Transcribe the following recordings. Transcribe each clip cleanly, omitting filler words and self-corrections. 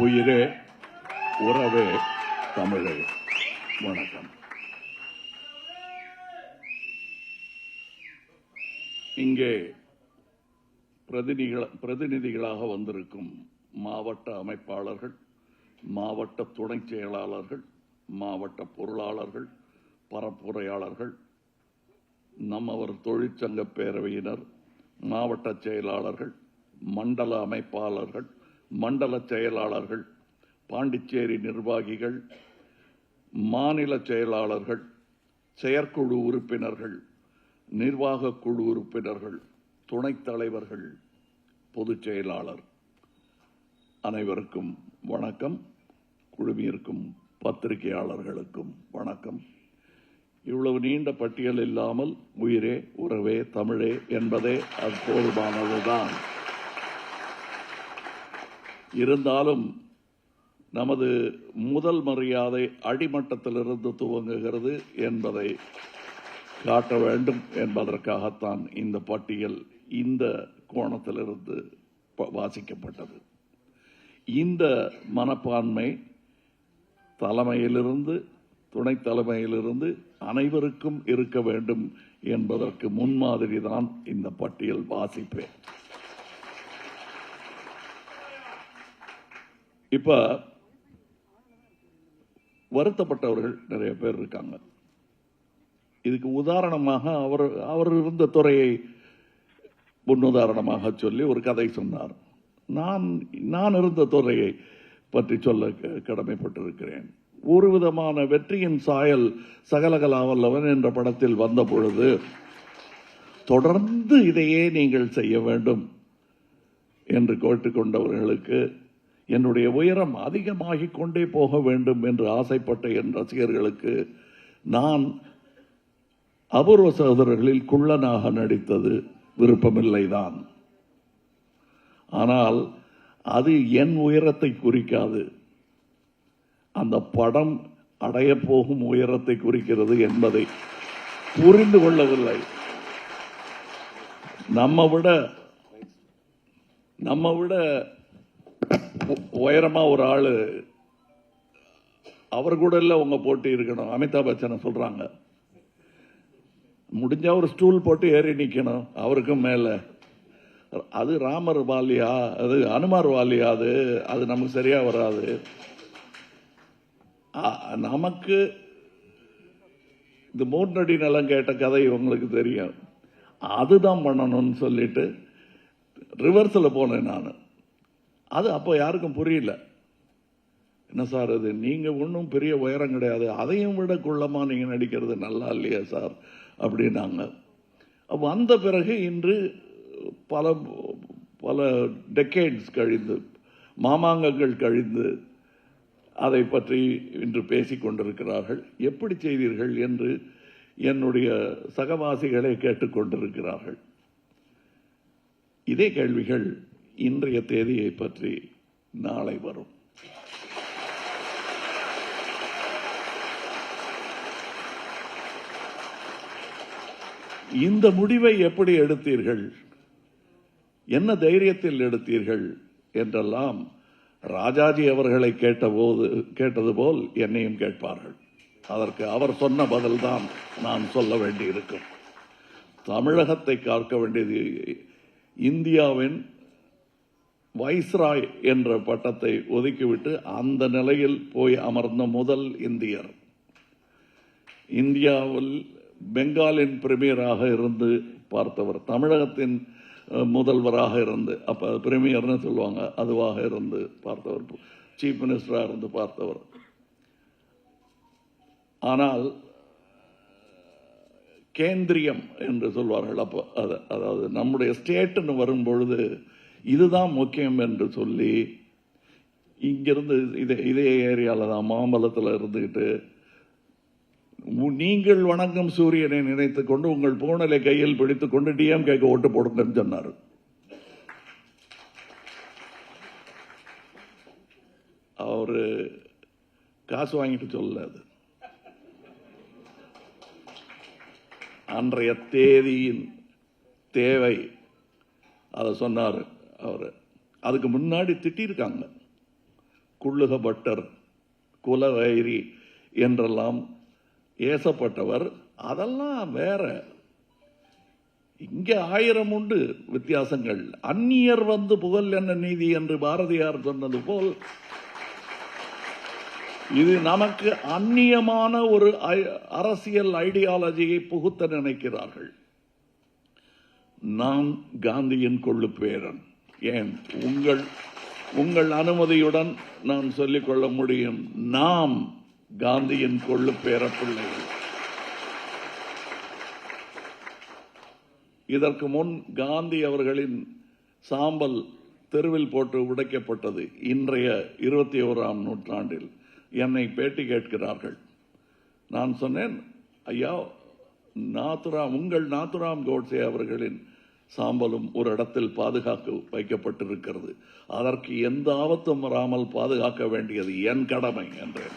உயிரே உறவே தமிழே வணக்கம். இங்கே பிரதிநிதிகளாக வந்திருக்கும் மாவட்ட அமைப்பாளர்கள், மாவட்ட துணை செயலாளர்கள், மாவட்ட பொருளாளர்கள், பரப்புரையாளர்கள், நம்மவர் தொழிற்சங்க பேரவையினர், மாவட்ட செயலாளர்கள், மண்டல அமைப்பாளர்கள், மண்டல செயலாளர்கள், பாண்டிச்சேரி நிர்வாகிகள், மாநில செயலாளர்கள், செயற்குழு உறுப்பினர்கள், நிர்வாக குழு உறுப்பினர்கள், துணைத் தலைவர்கள், பொதுச் செயலாளர் அனைவருக்கும் வணக்கம். குழுமியிருக்கும் பத்திரிகையாளர்களுக்கும் வணக்கம். இவ்வளவு நீண்ட பட்டியல் இல்லாமல் உயிரே உறவே தமிழே என்பதே அது போதுமானதுதான். இருந்தாலும் நமது முதல் மரியாதை அடிமட்டத்திலிருந்து துவங்குகிறது என்பதை காட்ட வேண்டும் என்பதற்காகத்தான் இந்த பட்டியல் இந்த கோணத்திலிருந்து வாசிக்கப்பட்டது. இந்த மனப்பான்மை தலைமையிலிருந்து துணைத் தலைமையிலிருந்து அனைவருக்கும் இருக்க வேண்டும் என்பதற்கு முன்மாதிரி தான் இந்த பட்டியல் வாசிப்பேன். இப்ப வருத்தப்பட்டவர்கள் நிறைய பேர் இருக்காங்க. இதுக்கு உதாரணமாக அவர் இருந்த துறையை முன்னுதாரணமாக சொல்லி ஒரு கதை சொன்னார். நான் இருந்த துறையை பற்றி சொல்ல கடமைப்பட்டிருக்கிறேன். ஒரு விதமான வெற்றியின் சாயல் சகலகலாவல்லவன் என்ற படத்தில் வந்த பொழுது தொடர்ந்து இதையே நீங்கள் செய்ய வேண்டும் என்று கேட்டுக்கொண்டவர்களுக்கு, என்னுடைய உயரம் அதிகமாகிக் கொண்டே போக வேண்டும் என்று ஆசைப்பட்ட என் ரசிகர்களுக்கு நான் அபூர்வ சகோதரர்களில் குள்ளனாக நடித்தது விருப்பமில்லைதான். ஆனால் அது என் உயரத்தை குறிக்காது, அந்த படம் அடைய போகும் உயரத்தை குறிக்கிறது என்பதை புரிந்து கொள்ளவில்லை. நம்ம விட உயரமா ஒரு ஆளு, அவர் கூட இல்ல உங்க போட்டி இருக்கணும். அமிதாப் பச்சனை சொல்றாங்க, முடிஞ்சா ஒரு ஸ்டூல் போட்டு ஏறி நிக்கணும் அவருக்கும் மேல. அது ராமர் வாலியா, அது அனுமார் வாலியா, அது நமக்கு சரியா வராது. நமக்கு இந்த 3 அடி நிலம் கேட்ட கதை உங்களுக்கு தெரியும். அதுதான் பண்ணணும்னு சொல்லிட்டு ரிவர்ஸில் போனேன் நான். அது அப்போ யாருக்கும் புரியல. என்ன சார் அது, நீங்க ஒன்றும் பெரிய உயரம் கிடையாது, அதையும் விட குள்ளமா நீங்க நடிக்கிறது நல்லா இல்லையா சார் அப்படின்னாங்க. வந்த பிறகு இன்று பல பல டெக்கேட்ஸ் கழிந்து, மாமாங்கங்கள் கழிந்து அதை பற்றி இன்று பேசிக் கொண்டிருக்கிறார்கள். எப்படி செய்தீர்கள் என்று என்னுடைய சகவாசிகளை கேட்டுக்கொண்டிருக்கிறார்கள். இதே கேள்விகள் இன்றைய தேதியை பற்றி நாளை வரும். இந்த முடிவை எப்படி எடுத்தீர்கள், என்ன தைரியத்தில் எடுத்தீர்கள் என்றெல்லாம் ராஜாஜி அவர்களை கேட்டது போல் என்னையும் கேட்பார்கள். அதற்கு அவர் சொன்ன பதில்தான் நான் சொல்ல வேண்டியிருக்கும். தமிழகத்தை காக்க வேண்டியது இந்தியாவின் வைஸ்ராய் என்ற பட்டத்தை ஒதுக்கிவிட்டு அந்த நிலையில் போய் அமர்ந்த முதல் இந்தியர். இந்தியாவில் பெங்காலின் பிரீமியராக இருந்து பார்த்தவர், தமிழகத்தின் முதல்வராக இருந்து, அப்ப பிரீமியர்னு சொல்லுவாங்க, அதுவாக இருந்து பார்த்தவர், சீஃப் மினிஸ்டராக இருந்து பார்த்தவர். ஆனால் கேந்திரியம் என்று சொல்வார்கள். அப்போ அதாவது நம்முடைய ஸ்டேட்னு வரும்பொழுது இதுதான் முக்கியம் என்று சொல்லி இங்கிருந்து இதே ஏரியாவில் தான் மாம்பலத்தில் இருந்துகிட்டு, நீங்கள் வணங்கும் சூரியனை நினைத்துக் கொண்டு உங்கள் பூனலை கையில் பிடித்துக் கொண்டு டிஎம்கேக்கு ஓட்டு போடுங்கன்னு சொன்னார். அவரு காசு வாங்கிட்டு சொல்லல, அது அன்றைய தேதியின் தேவை, அதை சொன்னார் அவர். அதுக்கு முன்னாடி திட்டிருக்காங்க. குள்ளுக பட்டர், குலவைரி என்றெல்லாம் ஏசப்பட்டவர். அதெல்லாம் வேற. இங்கே 1000 உண்டு வித்தியாசங்கள். அந்நியர் வந்து புகழ் என்ன நீதி என்று பாரதியார் சொன்னது போல் இது நமக்கு அந்நியமான ஒரு அரசியல் ஐடியாலஜியை புகுத்த நினைக்கிறார்கள். நான் காந்தியின் கொள்ளு பேரன். ஏன் உங்கள் அனுமதியுடன் நான் சொல்லிக்கொள்ள முடியும், நாம் காந்தியின் கொள்ளு பேர பிள்ளைகள். இதற்கு முன் காந்தி அவர்களின் சாம்பல் தெருவில் போட்டு உடைக்கப்பட்டது. இன்றைய 21ஆம் நூற்றாண்டில் என்னை பேட்டி கேட்கிறார்கள். நான் சொன்னேன், ஐயா, உங்கள் நாத்துராம் கோட்சே அவர்களின் சாம்பலும் ஒரு இடத்தில் பாதுகாக்க வைக்கப்பட்டிருக்கிறது. அதற்கு எந்த ஆபத்தும் வராமல் பாதுகாக்க வேண்டியது என் கடமை என்றேன்.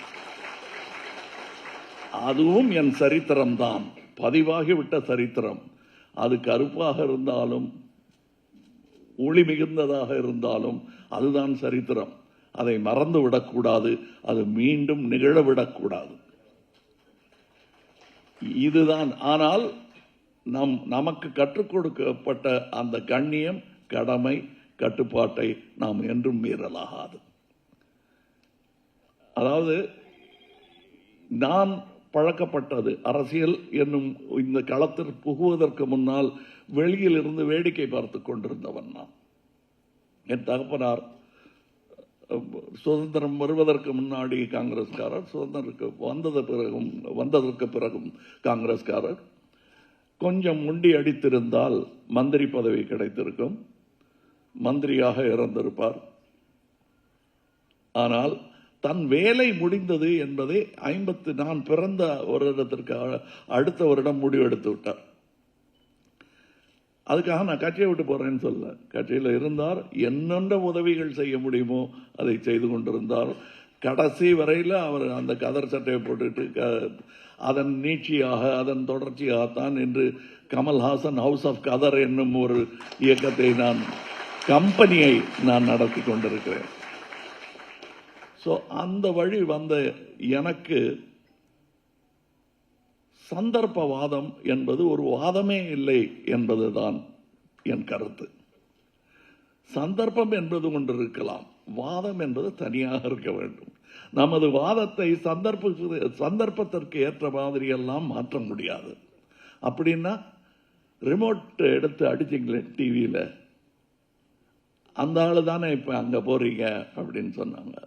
அதுவும் என் சரித்திரம்தான், பதிவாகிவிட்ட சரித்திரம். அது கருப்பாக இருந்தாலும் ஒளி மிகுந்ததாக இருந்தாலும் அதுதான் சரித்திரம். அதை மறந்து விடக்கூடாது, அது மீண்டும் நிகழவிடக்கூடாது. இதுதான். ஆனால் நமக்கு கற்றுக் கொடுக்கப்பட்ட அந்த கண்ணியம், கடமை, கட்டுப்பாட்டை நாம் என்றும் மீறலாகாது. அதாவது நான் பழக்கப்பட்டது அரசியல் என்னும் இந்த களத்தில் புகுவதற்கு முன்னால் வெளியில் இருந்து வேடிக்கை பார்த்து கொண்டிருந்தவன் நான். என் தகப்பனார் சுதந்திரம் வருவதற்கு முன்னாடி காங்கிரஸ்காரர், சுதந்திரம் வந்ததற்கு பிறகும் காங்கிரஸ்காரர். கொஞ்சம் முண்டி அடித்திருந்தால் மந்திரி பதவி கிடைத்திருக்கும், மந்திரியாக இறந்திருப்பார். ஆனால் தன் வேலை முடிந்தது என்பதை நான் பிறந்த வருடத்திற்கு அடுத்த வருடம் முடிவெடுத்து விட்டார். அதுக்காக நான் கட்சியை விட்டு போறேன்னு சொல்ல, கட்சியில் இருந்தார், என்னென்ன உதவிகள் செய்ய முடியுமோ அதை செய்து கொண்டிருந்தார். கடைசி வரையில் அவர் அந்த கதர் சட்டையை போட்டுட்டு அதன் நீட்சியாக, அதன் தொடர்ச்சியாகத்தான் இன்று கமல்ஹாசன் ஹவுஸ் ஆஃப் கதர் என்னும் ஒரு இயக்கத்தை கம்பெனியை நான் நடத்தி கொண்டிருக்கிறேன். ஸோ அந்த வழி வந்த எனக்கு சந்தர்ப்பவாதம் என்பது ஒரு வாதமே இல்லை என்பதுதான் என் கருத்து. சந்தர்ப்பம் என்பது இருக்கலாம், வாதம் என்பது தனியாக இருக்க வேண்டும். நமது வாதத்தை சந்தர்ப்பத்திற்கு ஏற்ற மாதிரி எல்லாம் மாற்ற முடியாது. அப்படின்னா ரிமோட் எடுத்து அடிச்சிங்களே டிவியில், அந்த ஆளு தானே இப்போ அங்கே போறீங்க அப்படின்னு சொன்னாங்க.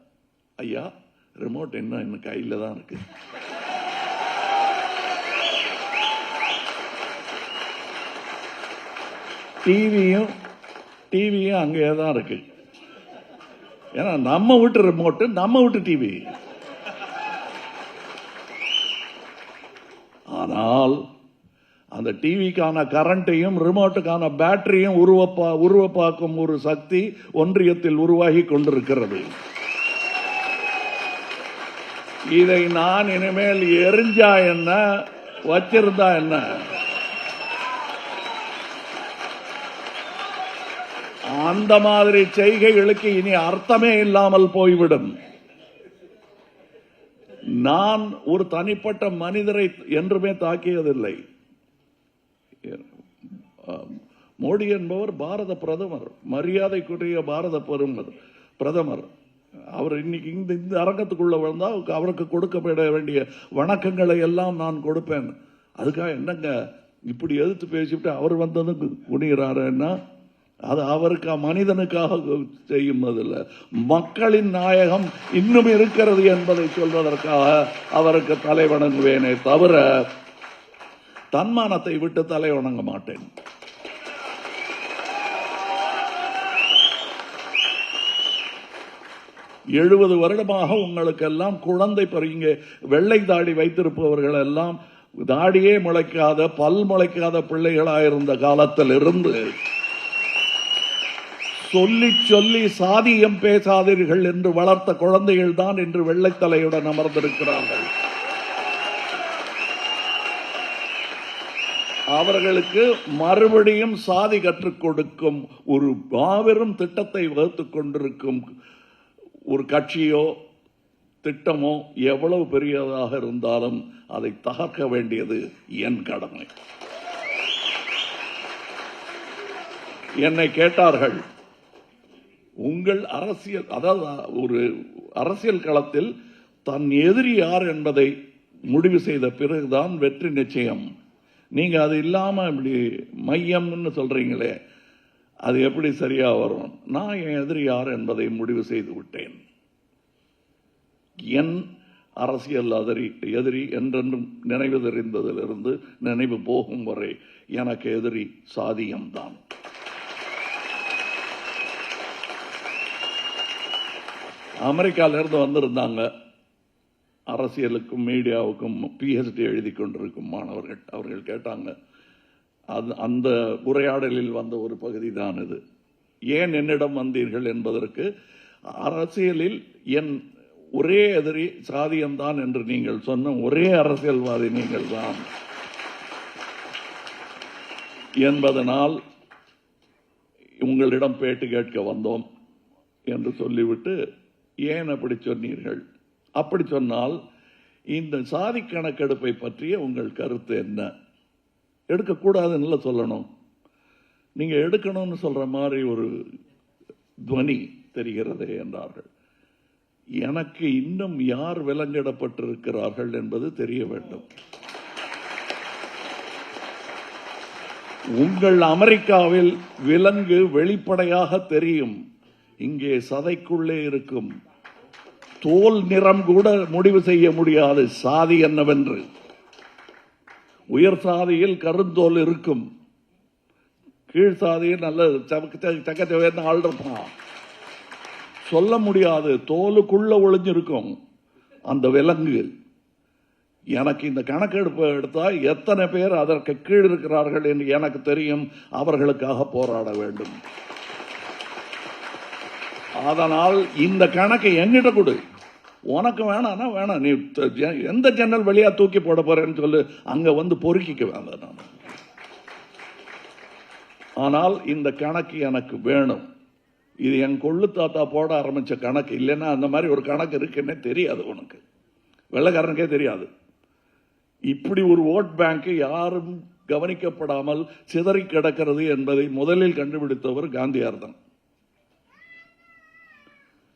ஐயா, ரிமோட் இன்னும் கையில் தான் இருக்கு. டிவியும் அங்கே தான் இருக்கு. ஏன்னா நம்ம வீட்டு ரிமோட்டு, நம்ம வீட்டு டிவி. ஆனால் அந்த டிவிக்கான கரண்ட்டையும் ரிமோட்டுக்கான பேட்டரியும் உருவப்பாக்கும் ஒரு சக்தி ஒன்றியத்தில் உருவாகி கொண்டிருக்கிறது. இதை நான் இனிமேல் எரிஞ்சா என்ன, வச்சிருந்தா என்ன, அந்த மாதிரி செய்கைகளுக்கு இனி அர்த்தமே இல்லாமல் போய்விடும். நான் ஒரு தனிப்பட்ட மனிதரை என்றுமே தாக்கியதில்லை. மோடி என்பவர் பாரத பிரதமர், மரியாதைக்குரிய பாரத பிரதமர். அவர் இன்னைக்கு இந்த அரங்கத்துக்குள்ள வந்தால் அவருக்கு கொடுக்கப்பட வேண்டிய வணக்கங்களை எல்லாம் நான் கொடுப்பேன். அதுக்காக என்னங்க இப்படி எதிர்த்து பேசிவிட்டு அவர் வந்ததும் குனிகிறாருன்னா அது அவருக்கு மனிதனுக்காக செய்யும்போதில்லை, மக்களின் நாயகம் இன்னும் இருக்கிறது என்பதை சொல்வதற்காக அவருக்கு தலை வணங்குவேனே தவிர தன்மானத்தை விட்டு தலை வணங்க மாட்டேன். எழுபது வருடமாக உங்களுக்கெல்லாம் குழந்தை பறிங்க வெள்ளை தாடி வைத்திருப்பவர்கள் எல்லாம் தாடியே முளைக்காத, பல் முளைக்காத பிள்ளைகளாயிருந்த காலத்தில் இருந்து சொல்லி சொல்லி சாதியம் பேசாதீர்கள் என்று வளர்த்த குழந்தைகள் தான் இன்று வெள்ளைத்தலையுடன் அமர்ந்திருக்கிறார்கள். அவர்களுக்கு மறுபடியும் சாதி கற்றுக் கொடுக்கும் ஒரு மாபெரும் திட்டத்தை வகுத்துக் கொண்டிருக்கும் ஒரு கட்சியோ திட்டமோ எவ்வளவு பெரியதாக இருந்தாலும் அதை தகர்க்க வேண்டியது என் கடமை. என்னை கேட்டார்கள், உங்கள் அரசியல், அதாவது ஒரு அரசியல் களத்தில் தன் எதிரி யார் என்பதை முடிவு செய்த பிறகுதான் வெற்றி நிச்சயம். நீங்க அது இல்லாம இப்படி மையம்னு சொல்றீங்களே, அது எப்படி சரியா வரும்? நான் என் எதிரி யார் என்பதை முடிவு செய்து விட்டேன். என் அரசியல் எதிரி என்றென்றும் நினைவு தெரிந்ததிலிருந்து நினைவு போகும் வரை எனக்கு எதிரி சாதியம்தான். அமெரிக்காவிலிருந்து வந்திருந்தாங்க, அரசியலுக்கும் மீடியாவுக்கும் PhD எழுதி கொண்டிருக்கும் மாணவர்கள். அவர்கள் கேட்டாங்க, அந்த உரையாடலில் வந்த ஒரு பகுதி தான் இது. ஏன் என்னிடம் வந்தீர்கள் என்பதற்கு, அரசியலில் என் ஒரே எதிரி சாதியம்தான் என்று நீங்கள் சொன்ன ஒரே அரசியல்வாதி நீங்கள் தான் என்பதனால் உங்களிடம் பேட்டி கேட்க வந்தோம் என்று சொல்லிவிட்டு, ஏன் அப்படி சொன்னீர்கள்? அப்படி சொன்னால் இந்த சாதி கணக்கெடுப்பை பற்றிய உங்கள் கருத்து என்ன? எடுக்கக்கூடாதுன்னு சொல்லணும். நீங்க எடுக்கணும்னு சொல்ற மாதிரி ஒரு துவனி தெரிகிறதே என்றார்கள். எனக்கு இன்னும் யார் விலங்கிடப்பட்டிருக்கிறார்கள் என்பது தெரிய வேண்டும். உங்கள் அமெரிக்காவில் விலங்கு வெளிப்படையாக தெரியும், இங்கே சதைக்குள்ளே இருக்கும். தோல் நிறம் கூட முடிவு செய்ய முடியாது சாதி என்னவென்று. உயர் சாதியில் கருந்தோல் இருக்கும், கீழ் சாதியில் நல்ல சக்கச்சவேன்னு ஆள் இருப்பான். சொல்ல முடியாது, தோலுக்குள்ள ஒளிஞ்சிருக்கும் அந்த விலங்கு. எனக்கு இந்த கணக்கெடுப்பு எடுத்தா எத்தனை பேர் அதற்கு கீழ் இருக்கிறார்கள் என்று எனக்கு தெரியும். அவர்களுக்காக போராட வேண்டும். அதனால் இந்த கணக்கை எங்கிட்ட கொடு. உனக்கு வேணாம்னா வேணாம், நீ எந்த ஜன்னல் வழியா தூக்கி போட போறேன்னு சொல்லு, அங்க வந்து பொறுக்கிக்க வேண்டாம் நான். ஆனால் இந்த கணக்கு எனக்கு வேணும். இது என் கொள்ளு தாத்தா போட ஆரம்பிச்ச கணக்கு. இல்லைன்னா அந்த மாதிரி ஒரு கணக்கு இருக்குன்னே தெரியாது உனக்கு, வெள்ளைக்காரனுக்கே தெரியாது. இப்படி ஒரு ஓட் பேங்க் யாரும் கவனிக்கப்படாமல் சிதறி கிடக்கிறது என்பதை முதலில் கண்டுபிடித்தவர் காந்தியார் தான்.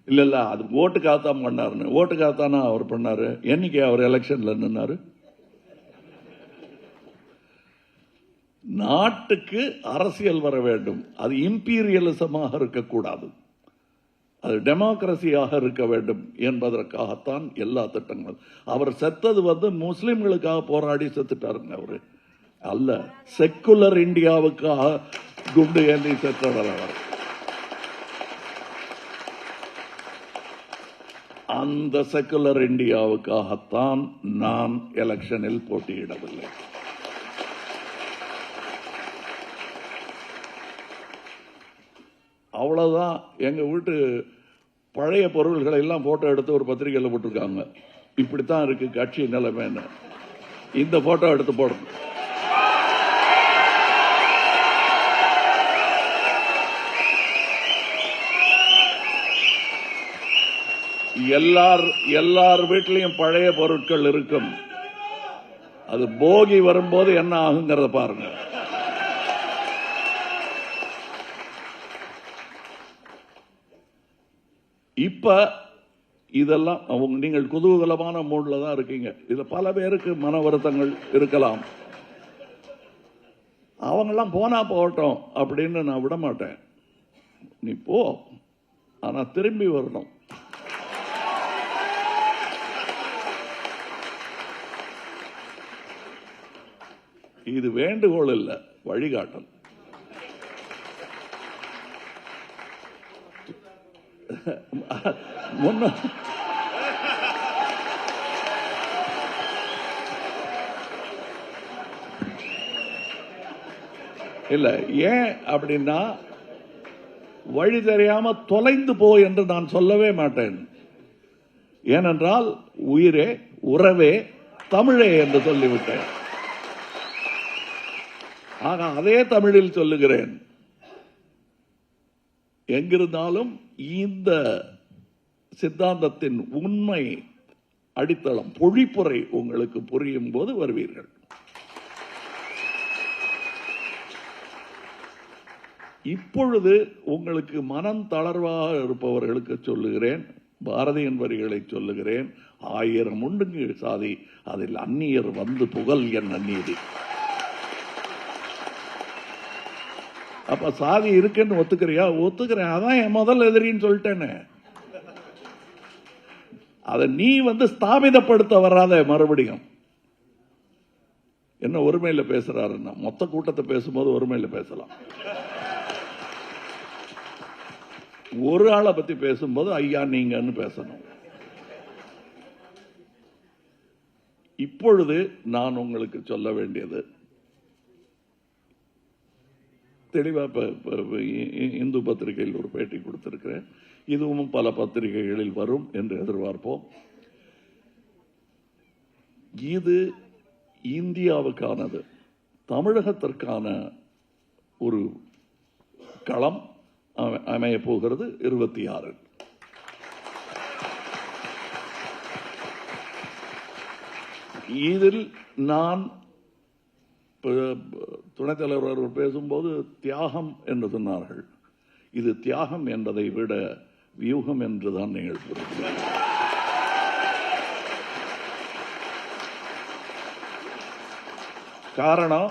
இல்ல அது ஓட்டுக்காகத்தான் பண்ணாருன்னு. ஓட்டுக்காகத்தானா அவர் பண்ணாரு? என்னைக்கு அவர் எலெக்ஷன்ல நின்னாரு? நாட்டுக்கு அரசியல் வர வேண்டும். அது இம்பீரியலிசமாக இருக்கக்கூடாது, அது டெமோக்ரஸியாக இருக்க வேண்டும் என்பதற்காகத்தான் எல்லா திட்டங்களும். அவர் செத்தது முஸ்லிம்களுக்காக போராடி செத்துட்டாருங்க அவரு, அல்ல செக்குலர் இந்தியாவுக்காக குண்டு ஏந்தி செத்தவர் அவர். அந்த செக்குலர் இந்தியாவுக்காகத்தான் நான் எலெக்ஷனில் போட்டியிடவில்லை. அவ்வளவுதான். எங்க வீட்டு பழைய பொருள்களை எல்லாம் போட்டோ எடுத்து ஒரு பத்திரிகையில் போட்டிருக்காங்க. இப்படித்தான் இருக்கு கட்சி நிலைமைன்னு. இந்த போட்டோ எடுத்து போடணும். எல்லார் வீட்டிலையும் பழைய பொருட்கள் இருக்கும். அது போகி வரும்போது என்ன ஆகுங்கிறத பாருங்க. இப்ப இதெல்லாம் நீங்கள் குதூகலமான மூட்ல தான் இருக்கீங்க. இது பல பேருக்கு மன வருத்தங்கள் இருக்கலாம். அவங்கெல்லாம் போனா போகட்டும் அப்படின்னு நான் விட மாட்டேன். நீ போ, ஆனா திரும்பி வரணும். இது வேண்டுகோள் இல்ல, வழிகாட்டல். இல்ல, ஏன் அப்படின்னா வழி தெரியாம தொலைந்து போ என்று நான் சொல்லவே மாட்டேன். ஏனென்றால் உயிரே உறவே தமிழே என்று சொல்லிவிட்டேன். ஆக அதே தமிழில் சொல்லுகிறேன். எங்கிருந்தாலும் இந்த சித்தாந்தத்தின் உண்மை அடித்தளம் பொழிப்புரை உங்களுக்கு புரியும் போது வருவீர்கள். இப்பொழுது உங்களுக்கு மனம் தளர்வாக இருப்பவர்களுக்கு சொல்லுகிறேன், பாரதியின் வரிகளை சொல்லுகிறேன். 1000 உண்டுங்க சாதி, அதில் அந்நியர் வந்து புகழ் என் அந்நியதி. அப்ப சாதி இருக்குன்னு ஒத்துக்கிறியா? ஒத்துக்கிறேன். அதான் என் முதல் எதிரின்னு சொல்லிட்டேன்னு. அதை நீ ஸ்தாபிதப்படுத்த வராத. மறுபடியும் என்ன ஒருமையில பேசுறாருன்னா, மொத்த கூட்டத்தை பேசும்போது ஒருமையில பேசலாம். ஒரு ஆளை பத்தி பேசும்போது ஐயா நீங்கன்னு பேசணும். இப்பொழுது நான் உங்களுக்கு சொல்ல வேண்டியது தெளிவா, இந்து பத்திரிகையில் ஒரு பேட்டி கொடுத்திருக்கிறேன், இதுவும் பல பத்திரிகைகளில் வரும் என்று எதிர்பார்ப்போம். இது இந்தியாவுக்கானது, தமிழகத்திற்கான ஒரு களம் அமைய போகிறது 26. இதில் நான் துணைத் தலைவர் அவர்கள் பேசும்போது தியாகம் என்று சொன்னார்கள். இது தியாகம் என்பதை விட வியூகம் என்றுதான் நீங்கள் புரிகிறீர்கள். காரணம்,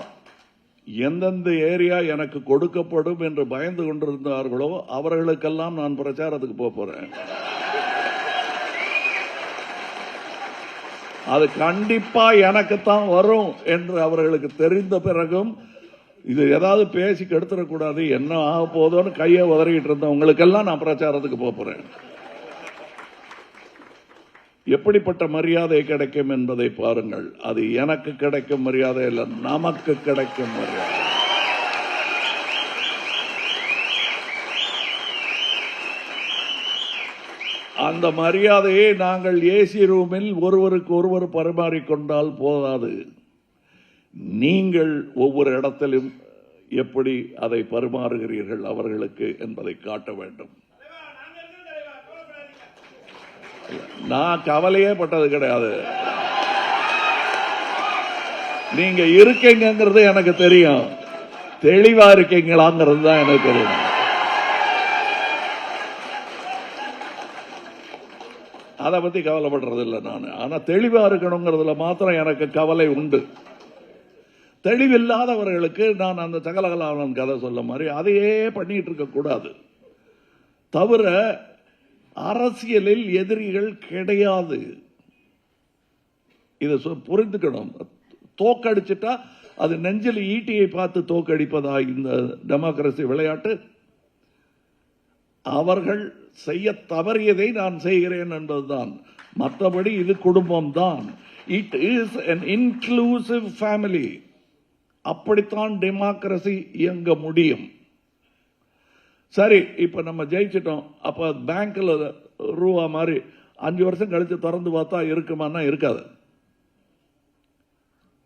எந்தெந்த ஏரியா எனக்கு கொடுக்கப்படும் என்று பயந்து கொண்டிருந்தார்களோ அவர்களுக்கெல்லாம் நான் பிரச்சாரத்துக்கு போறேன். அது கண்டிப்பா எனக்குத்தான் வரும் என்று அவர்களுக்கு தெரிந்த பிறகும் இது ஏதாவது பேசி கெடுத்துடக்கூடாது, என்ன ஆக போதோன்னு கையை உதறிக்கிட்டு இருந்தவங்களுக்கெல்லாம் நான் பிரச்சாரத்துக்கு போறேன். எப்படிப்பட்ட மரியாதை கிடைக்கும் என்பதை பாருங்கள். அது எனக்கு கிடைக்கும் மரியாதை இல்ல, நமக்கு கிடைக்கும் மரியாதை. அந்த மரியாதையை நாங்கள் ஏசி ரூமில் ஒருவருக்கு ஒருவர் பரிமாறிக்கொண்டால் போதாது. நீங்கள் ஒவ்வொரு இடத்திலும் எப்படி அதை பரிமாறுகிறீர்கள் அவர்களுக்கு என்பதை காட்ட வேண்டும். நான் கவலையே பட்டது கிடையாது. நீங்க இருக்கீங்கிறது எனக்கு தெரியும், தெளிவா இருக்கீங்களாங்கிறது தான் எனக்கு தெரியும். அதை பத்தி கவலைப்படுறது இல்லை நான். ஆனா தெளிவா இருக்கணுங்கிறதுல மாத்திரம் எனக்கு கவலை உண்டு. தெளிவில்லாதவர்களுக்கு நான் அந்த சகலகலாவன் கதை சொல்ல மாதிரி அதையே பண்ணிட்டு இருக்க கூடாது. தவிர அரசியலில் எதிரிகள் கிடையாது, இதை புரிந்துக்கணும். தோக்கடிச்சிட்டா அது நெஞ்சில் ஈட்டியை பார்த்து தோக்கடிப்பதா இந்த டெமோக்ரசி விளையாட்டு? அவர்கள் செய்ய தவறியதை நான் செய்கிறேன் என்பதுதான். மற்றபடி இது குடும்பம் தான். It is an inclusive family. அப்படித்தான் டெமோக்ரசி இயங்க முடியும். சரி, இப்ப நம்ம ஜெயிச்சிட்டோம், அப்ப பேங்க்ல ரூபா மாதிரி 5 வருஷம் கழிச்சு திறந்து பார்த்தா இருக்குமானா இருக்காது.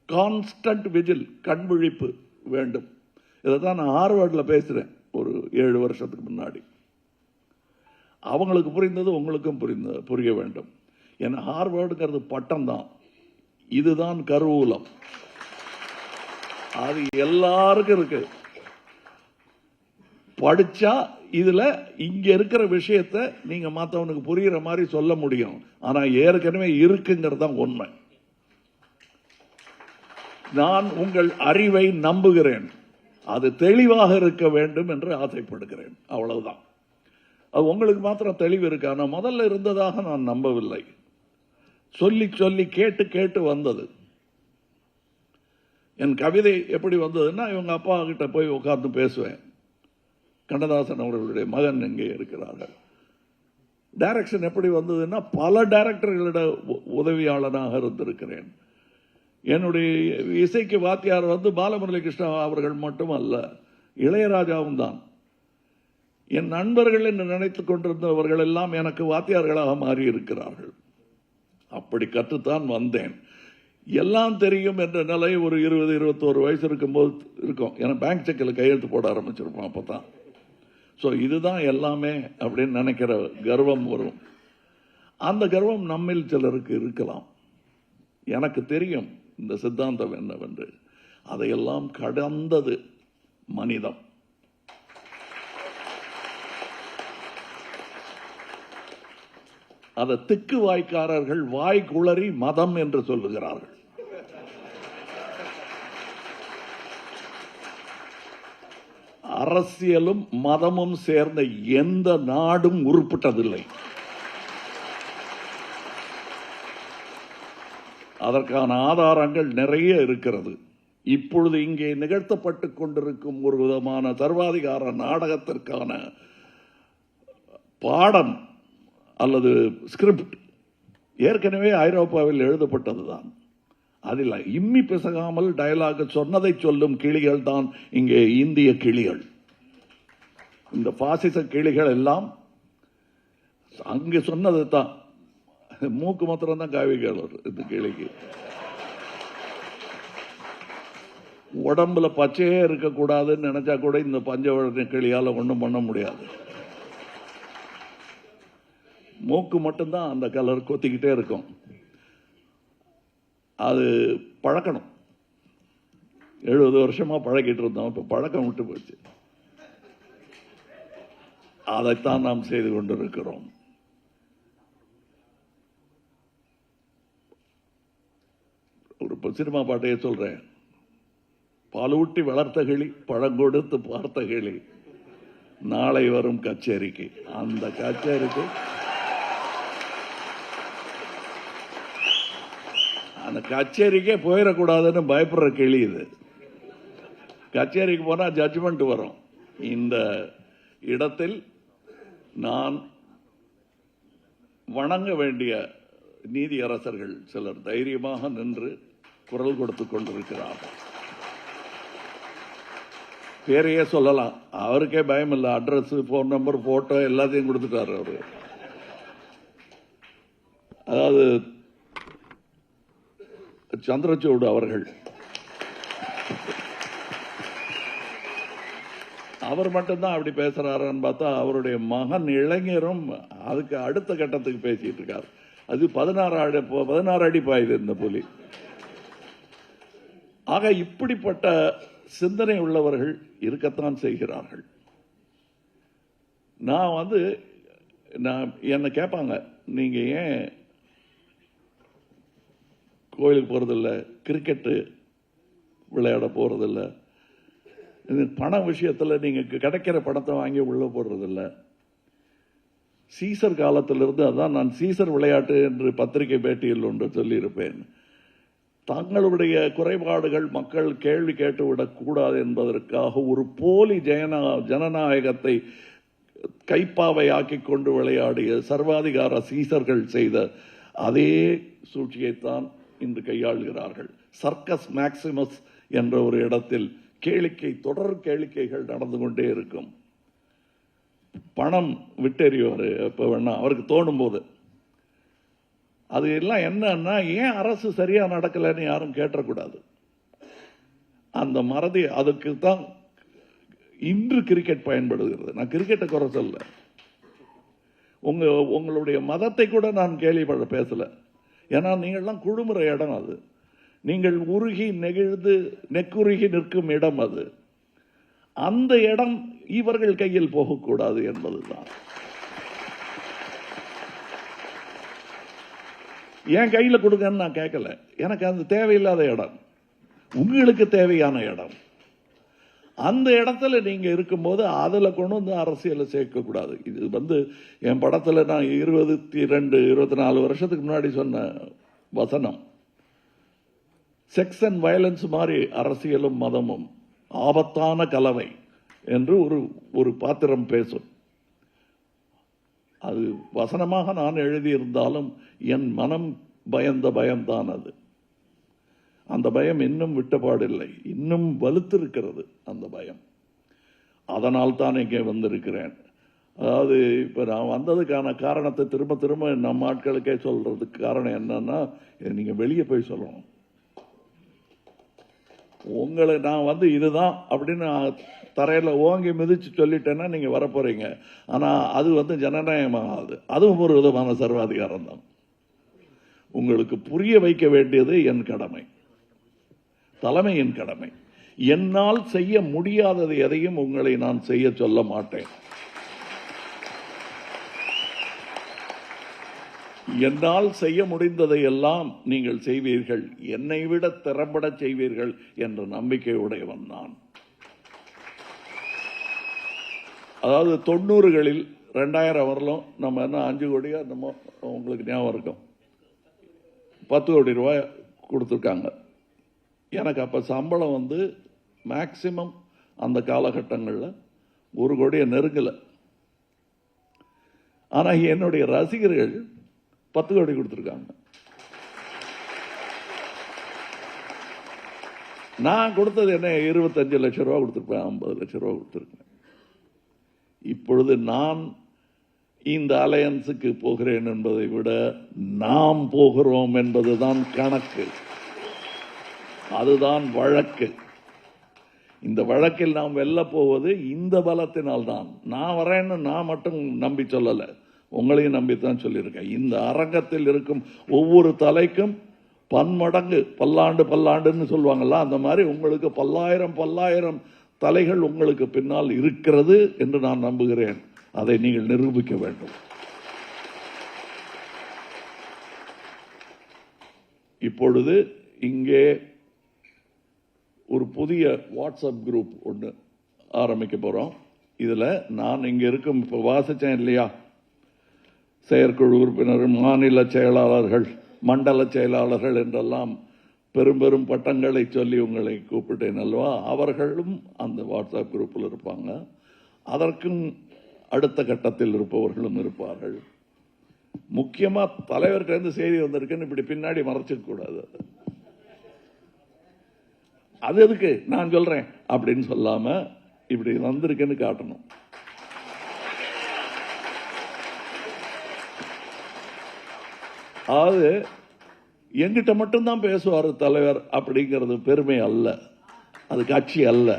கான்ஸ்டன்ட் விஜில், கண்விழிப்பு வேண்டும். இதைதான் நான் ஹார்வர்ட்ல பேசுறேன் ஒரு 7 வருஷத்துக்கு முன்னாடி. அவங்களுக்கு புரிந்தது உங்களுக்கும் புரிய வேண்டும். ஏன்னா ஹார்வர்டுங்கிறது பட்டம் தான், இதுதான் கருவூலம். அது எல்லாருக்கும் இருக்கு. படிச்சா இதுல இங்க இருக்கிற விஷயத்தை நீங்க மற்றவனுக்கு புரியுற மாதிரி சொல்ல முடியும். ஆனா ஏற்கனவே இருக்குங்கிறது தான் உண்மை. நான் உங்கள் அறிவை நம்புகிறேன், அது தெளிவாக இருக்க வேண்டும் என்று ஆசைப்படுகிறேன். அவ்வளவுதான். அது உங்களுக்கு மாத்திரம் தெளிவு இருக்கு. ஆனா முதல்ல இருந்ததாக நான் நம்பவில்லை. சொல்லி சொல்லி கேட்டு கேட்டு வந்தது. என் கவிதை எப்படி வந்ததுன்னா, இவங்க அப்பா கிட்ட போய் உட்கார்ந்து பேசுவேன். கண்ணதாசன் அவர்களுடைய மகன் எங்கே இருக்கிறார்கள். டைரக்ஷன் எப்படி வந்ததுன்னா, பல டைரக்டர்களிட உதவியாளனாக இருந்திருக்கிறேன். என்னுடைய இசைக்கு வாத்தியார் பாலமுரளி கிருஷ்ணா அவர்கள் மட்டும் அல்ல, இளையராஜாவும் தான். என் நண்பர்கள் என்று நினைத்துக் கொண்டிருந்தவர்கள் எல்லாம் எனக்கு வாத்தியார்களாக மாறி இருக்கிறார்கள். அப்படி கற்றுத்தான் வந்தேன். எல்லாம் தெரியும் என்ற நிலை ஒரு 20-21 வயசு இருக்கும்போது இருக்கும். ஏன்னா பேங்க் செக்கில் கையெழுத்து போட ஆரம்பிச்சிருப்போம் அப்பதான். ஸோ இதுதான் எல்லாமே அப்படின்னு நினைக்கிற கர்வம் வரும். அந்த கர்வம் நம்மில் சிலருக்கு இருக்கலாம். எனக்கு தெரியும் இந்த சித்தாந்தம் என்னவென்று. அதையெல்லாம் கடந்தது மனிதம். அதை திக்கு வாய்க்காரர்கள் வாய் குளறி மதம் என்று சொல்லுகிறார்கள். அரசியலும் மதமும் சேர்ந்த எந்த நாடும் உருப்பட்டதில்லை. அதற்கான ஆதாரங்கள் நிறைய இருக்கிறது. இப்பொழுது இங்கே நிகழ்த்தப்பட்டுக் கொண்டிருக்கும் ஒரு விதமான சர்வாதிகார நாடகத்திற்கான பாடம் அல்லது ஸ்கிரிப்ட் ஏற்கனவே ஐரோப்பாவில் எழுதப்பட்டதுதான். அதில் இம்மி பிசகாமல் டயலாக் சொன்னதை சொல்லும் கிளிகள் தான் இங்கே இந்திய கிளிகள். இந்த பாசிச கிளிகள் எல்லாம் அங்கு சொன்னது தான். மூக்கு மாத்திரம் தான் காவிகள் இந்த கிளிக்கு. உடம்புல பச்சையே இருக்கக்கூடாதுன்னு நினைச்சா கூட இந்த பஞ்சவர்ண கிளியால ஒன்றும் பண்ண முடியாது. மூக்கு மட்டும்தான் அந்த கலர் கொத்திக்கிட்டே இருக்கும். அது பழக்கணும். 70 வருஷமா பழகிட்டு இருந்தோம். இப்ப பழக்கம் விட்டு போச்சு. அதைத்தான் நாம் செய்து கொண்டிருக்கிறோம். ஒரு சினிமா பாட்டையே சொல்றேன். பாலூட்டி வளர்த்த கிளி, பழங்கொடுத்து பார்த்த கிளி, நாளை வரும் கச்சேரிக்கு. அந்த கச்சேரிக்கு அந்த கச்சேரிக்கே போயிடக்கூடாதுன்னு பயப்படுற கிளி இது. கச்சேரிக்கு போனா ஜட்ஜ்மெண்ட் வரும். இந்த இடத்தில் நான் வணங்க வேண்டிய நீதி அரசர்கள் சிலர் தைரியமாக நின்று குரல் கொடுத்துக் கொண்டிருக்கிறார்கள். பேரையே சொல்லலாம். அவருக்கே பயம் இல்லை. அட்ரஸ், போன் நம்பர், போட்டோ எல்லாத்தையும் கொடுத்துட்டாரு அவரு. அதாவது சந்திரசூட் அவர்கள், அவர் மட்டும்தான் அப்படி பேசுறாருன்னு பார்த்தா அவருடைய மகன் இளைஞரும் அதுக்கு அடுத்த கட்டத்துக்கு பேசிட்டு இருக்காரு. அது 16 அடி பாயுது இந்த புலி. ஆக இப்படிப்பட்ட சிந்தனை உள்ளவர்கள் இருக்கத்தான் செய்கிறார்கள். நான் என்ன கேட்பாங்க, நீங்க ஏன் கோயிலுக்கு போறதில்ல, கிரிக்கெட்டு விளையாட போறதில்ல, பண விஷயத்துல நீங்க கிடைக்கிற பணத்தை வாங்கி உள்ள போடுறதில்ல. சீசர் காலத்திலிருந்து அதான் நான் சீசர் விளையாட்டு என்று பத்திரிகை பேட்டியில் ஒன்று சொல்லியிருப்பேன். தங்களுடைய குறைபாடுகள் மக்கள் கேள்வி கேட்டுவிடக் கூடாது என்பதற்காக ஒரு போலி ஜனநாயகத்தை கைப்பாவை ஆக்கிக் கொண்டு விளையாடிய சர்வாதிகார சீசர்கள் செய்த அதே சூழ்ச்சியைத்தான் இன்று கையாளுகிறார்கள். சர்க்கஸ் மேக்சிமஸ் என்ற ஒரு இடத்தில் தொடர் கேளிக்கைகள் நடந்து கொண்டே இருக்கும். பணம் விட்டெறிவாரு எப்ப வேணா அவருக்கு தோணும் போது. அது எல்லாம் என்னன்னா, ஏன் அரசு சரியா நடக்கலன்னு யாரும் கேட்டக்கூடாது. அந்த மறதி அதுக்கு தான் இன்று கிரிக்கெட் பயன்படுகிறது. நான் கிரிக்கெட்டை குறை சொல்ல, உங்களுடைய மதத்தை கூட நான் கேள்வி பேசல. ஏன்னா நீங்கள்லாம் குழுமுற இடம் அது. நீங்கள் உருகி நெகிழ்ந்து நெக்குருகி நிற்கும் இடம் அது. அந்த இடம் இவர்கள் கையில் போகக்கூடாது என்பதுதான். என் கையில கொடுங்கன்னு நான் கேட்கல. எனக்கு அது தேவையில்லாத இடம், உங்களுக்கு தேவையான இடம். அந்த இடத்துல நீங்க இருக்கும்போது அதுல கொண்டு வந்து அரசியலை சேர்க்க கூடாது. இது என் படத்துல நான் 24 வருஷத்துக்கு முன்னாடி சொன்ன வசனம். செக்ஸ் அண்ட் வயலன்ஸ் மாதிரி அரசியலும் மதமும் ஆபத்தான கலவை என்று ஒரு பாத்திரம் பேசும். அது வசனமாக நான் எழுதியிருந்தாலும் என் மனம் பயந்த பயம்தான் அது. அந்த பயம் இன்னும் விட்டபாடில்லை, இன்னும் வலுத்திருக்கிறது அந்த பயம். அதனால் தான் இங்கே வந்திருக்கிறேன். அதாவது இப்ப நான் வந்ததுக்கான காரணத்தை திரும்ப திரும்ப நம்ம ஆட்களுக்கே சொல்றதுக்கு காரணம் என்னன்னா, நீங்க வெளியே போய் சொல்லணும். உங்களை நான் வந்து இதுதான் அப்படின்னு தரையில் ஓங்கி மிதிச்சு சொல்லிட்டேன்னா நீங்கள் வரப்போறீங்க. ஆனால் அது வந்து ஜனநாயகமாகாது. அதுவும் ஒரு விதமான சர்வாதிகாரம் தான். உங்களுக்கு புரிய வைக்க வேண்டியது என் கடமை, தலைமையின் கடமை. என்னால் செய்ய முடியாதது எதையும் உங்களை நான் செய்ய சொல்ல மாட்டேன். என்னால் செய்ய முடிந்ததை எல்லாம் நீங்கள் செய்வீர்கள், என்னை விட திறம்பட செய்வீர்கள் என்ற நம்பிக்கையுடையவன் நான். அதாவது 90களில் 2000 வரலும் நம்ம என்ன 5 கோடியா நம்ம உங்களுக்கு ஞாபகம் இருக்கும், 10 கோடி ரூபாய் கொடுத்துருக்காங்க. எனக்கு அப்போ சம்பளம் வந்து மேக்சிமம் அந்த காலகட்டங்களில் 1 கோடியை நெருங்கலை. ஆனால் என்னுடைய ரசிகர்கள் 10 கோடி கொடுத்துருக்காங்க. நான் கொடுத்தது என்ன 25 லட்சம் ரூபா கொடுத்துருப்பேன், 50 லட்சம் ரூபா கொடுத்துருக்கேன். இப்பொழுது நான் இந்த அலையன்ஸுக்கு போகிறேன் என்பதை விட நாம் போகிறோம் என்பதுதான் கணக்கு, அதுதான் வழக்கு. இந்த வழக்கில் நாம் வெல்ல போவது இந்த பலத்தினால்தான். நான் வரேன்னு நான் மட்டும் நம்பி சொல்லலை, உங்களையும் நம்பித்தான் சொல்லியிருக்கேன். இந்த அரங்கத்தில் இருக்கும் ஒவ்வொரு தலைக்கும் பன்மடங்கு, பல்லாண்டுன்னு சொல்லுவாங்கல்ல, அந்த மாதிரி உங்களுக்கு பல்லாயிரம் தலைகள் உங்களுக்கு பின்னால் இருக்கிறது என்று நான் நம்புகிறேன். அதை நீங்கள் நிரூபிக்க வேண்டும். இப்பொழுது இங்கே ஒரு புதிய வாட்ஸ்அப் குரூப் ஒன்று ஆரம்பிக்க போறோம். இதுல நான் இங்க இருக்கும், இப்போ வாசிச்சேன் இல்லையா, செயற்குழு உறுப்பினர், மாநில செயலாளர்கள், மண்டல செயலாளர்கள் என்றெல்லாம் பெரும் பட்டங்களை சொல்லி உங்களை கூப்பிட்டேன் அல்லவா, அவர்களும் அந்த வாட்ஸ்அப் குரூப்பில் இருப்பாங்க. அதற்கும் அடுத்த கட்டத்தில் இருப்பவர்களும் இருப்பார்கள். முக்கியமா தலைவர்கிட்ட செய்தி வந்திருக்குன்னு இப்படி பின்னாடி மறைச்சிக்க கூடாது. அது எதுக்கு நான் சொல்றேன் அப்படின்னு சொல்லாம இப்படி வந்திருக்குன்னு காட்டணும். அதாவது எங்கிட்ட மட்டும்தான் பேசுவார் தலைவர் அப்படிங்கிறது பெருமை அல்ல, அது கட்சி அல்ல.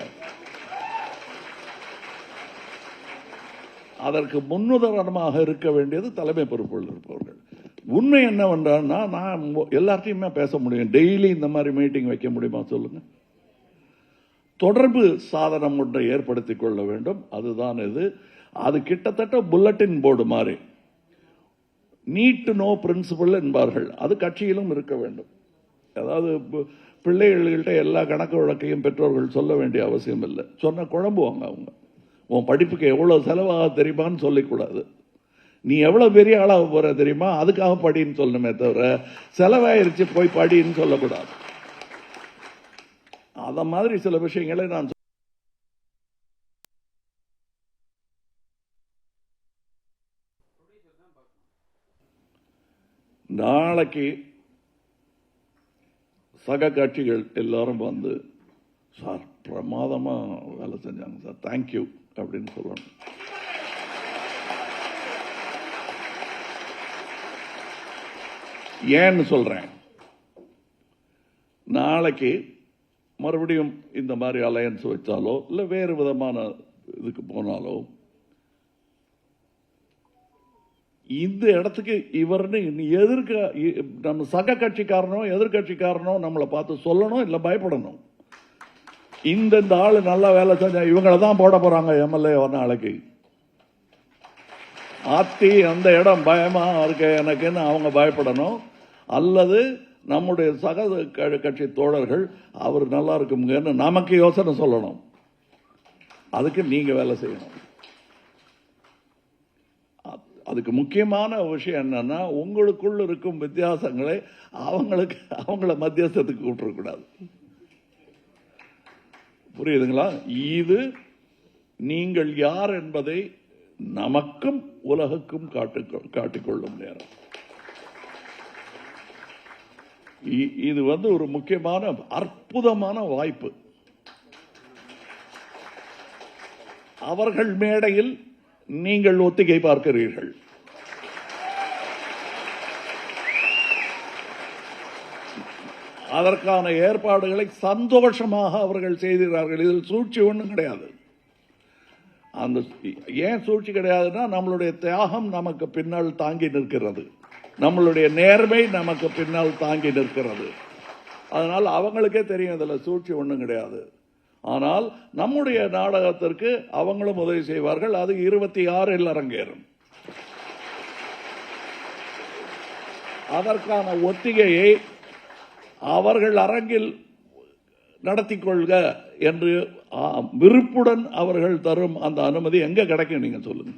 அதற்கு முன்னுதாரணமாக இருக்க வேண்டியது தலைமை பொறுப்பில் இருப்பவர்கள். உண்மை என்னவென்றால் நான் எல்லார்ட்டையுமே பேச முடியும், டெய்லி இந்த மாதிரி மீட்டிங் வைக்க முடியுமா சொல்லுங்க? தொடர்பு சாதனம் ஒன்றை ஏற்படுத்திக் கொள்ள வேண்டும். அதுதான் இது. அது கிட்டத்தட்ட புல்லட்டின் போர்டு மாதிரி, நீட் நோ பிரின்சிபல் என்பார்கள். அது கட்சியிலும் இருக்க வேண்டும். அதாவது பிள்ளைகள்கிட்ட எல்லா கணக்கு வழக்கையும் பெற்றோர்கள் சொல்ல வேண்டிய அவசியம் இல்லை. சொன்ன குழம்புவாங்க அவங்க. உன் படிப்புக்கு எவ்வளவு செலவாக தெரியுமான்னு சொல்லிக்கூடாது. நீ எவ்வளவு பெரிய ஆளாக போற தெரியுமா, அதுக்காக படின்னு சொல்லணுமே தவிர செலவாயிருச்சு போய் படின்னு சொல்லக்கூடாது. அத மாதிரி சில விஷயங்களை நான் நாளைக்கு சக கட்சிகள் எல்லாரும் வந்து, சார் பிரமாதமா வேலை செஞ்சாங்க சார், தேங்க்யூ அப்படின்னு சொல்லணும். ஏன்னு சொல்றேன், நாளைக்கு மறுபடியும் இந்த மாதிரி அலையன்ஸ் வச்சாலோ இல்லை வேறு விதமான இதுக்கு போனாலோ இந்த இடத்துக்கு இவர்னு எதிர்க்க நம்ம சக கட்சிக்காரனோ எதிர்கட்சிக்காரனோ நம்மளை பார்த்து சொல்லணும், இல்லை பயப்படணும். இந்த ஆளு நல்லா வேலை செஞ்சா இவங்களை தான் போட போறாங்க எம்எல்ஏ நாளைக்கு, ஆத்தி அந்த இடம் பயமா இருக்க எனக்குன்னு அவங்க பயப்படணும். அல்லது நம்முடைய சக கட்சி தோழர்கள் அவர் நல்லா இருக்குங்கன்னு நமக்கு யோசனை சொல்லணும். அதுக்கு நீங்க வேலை செய்யணும். அதுக்கு முக்கியமான விஷயம் என்னன்னா, உங்களுக்குள்ள இருக்கும் வித்தியாசங்களை அவங்கள மத்தியஸ்தத்துக்கு கூப்பிடக்கூடாது. புரியுதுங்களா? இது நீங்கள் யார் என்பதை நமக்கும் உலகுக்கும் காட்டிக்கொள்ளும் நேரம். இது வந்து ஒரு முக்கியமான அற்புதமான வாய்ப்பு. அவர்கள் மேடையில் நீங்கள் ஒத்திகை பார்க்கிறீர்கள். அதற்கான ஏற்பாடுகளை சந்தோஷமாக அவர்கள் செய்கிறார்கள். இதில் சூழ்ச்சி ஒன்றும் கிடையாது. அந்த ஏன் சூழ்ச்சி கிடையாதுன்னா, நம்மளுடைய தியாகம் நமக்கு பின்னால் தாங்கி நிற்கிறது, நம்மளுடைய நேர்மை நமக்கு பின்னால் தாங்கி நிற்கிறது. அதனால் அவங்களுக்கே தெரியும் இதில் சூழ்ச்சி ஒன்றும் கிடையாது. ஆனால் நம்முடைய நாடகத்திற்கு அவங்களும் உதவி செய்வார்கள். அது 26 அரங்கேறும். அதற்கான ஒத்திகையை அவர்கள் அரங்கில் நடத்தி கொள்க என்று விருப்புடன் அவர்கள் தரும் அந்த அனுமதி எங்க கிடைக்கும் நீங்க சொல்லுங்க.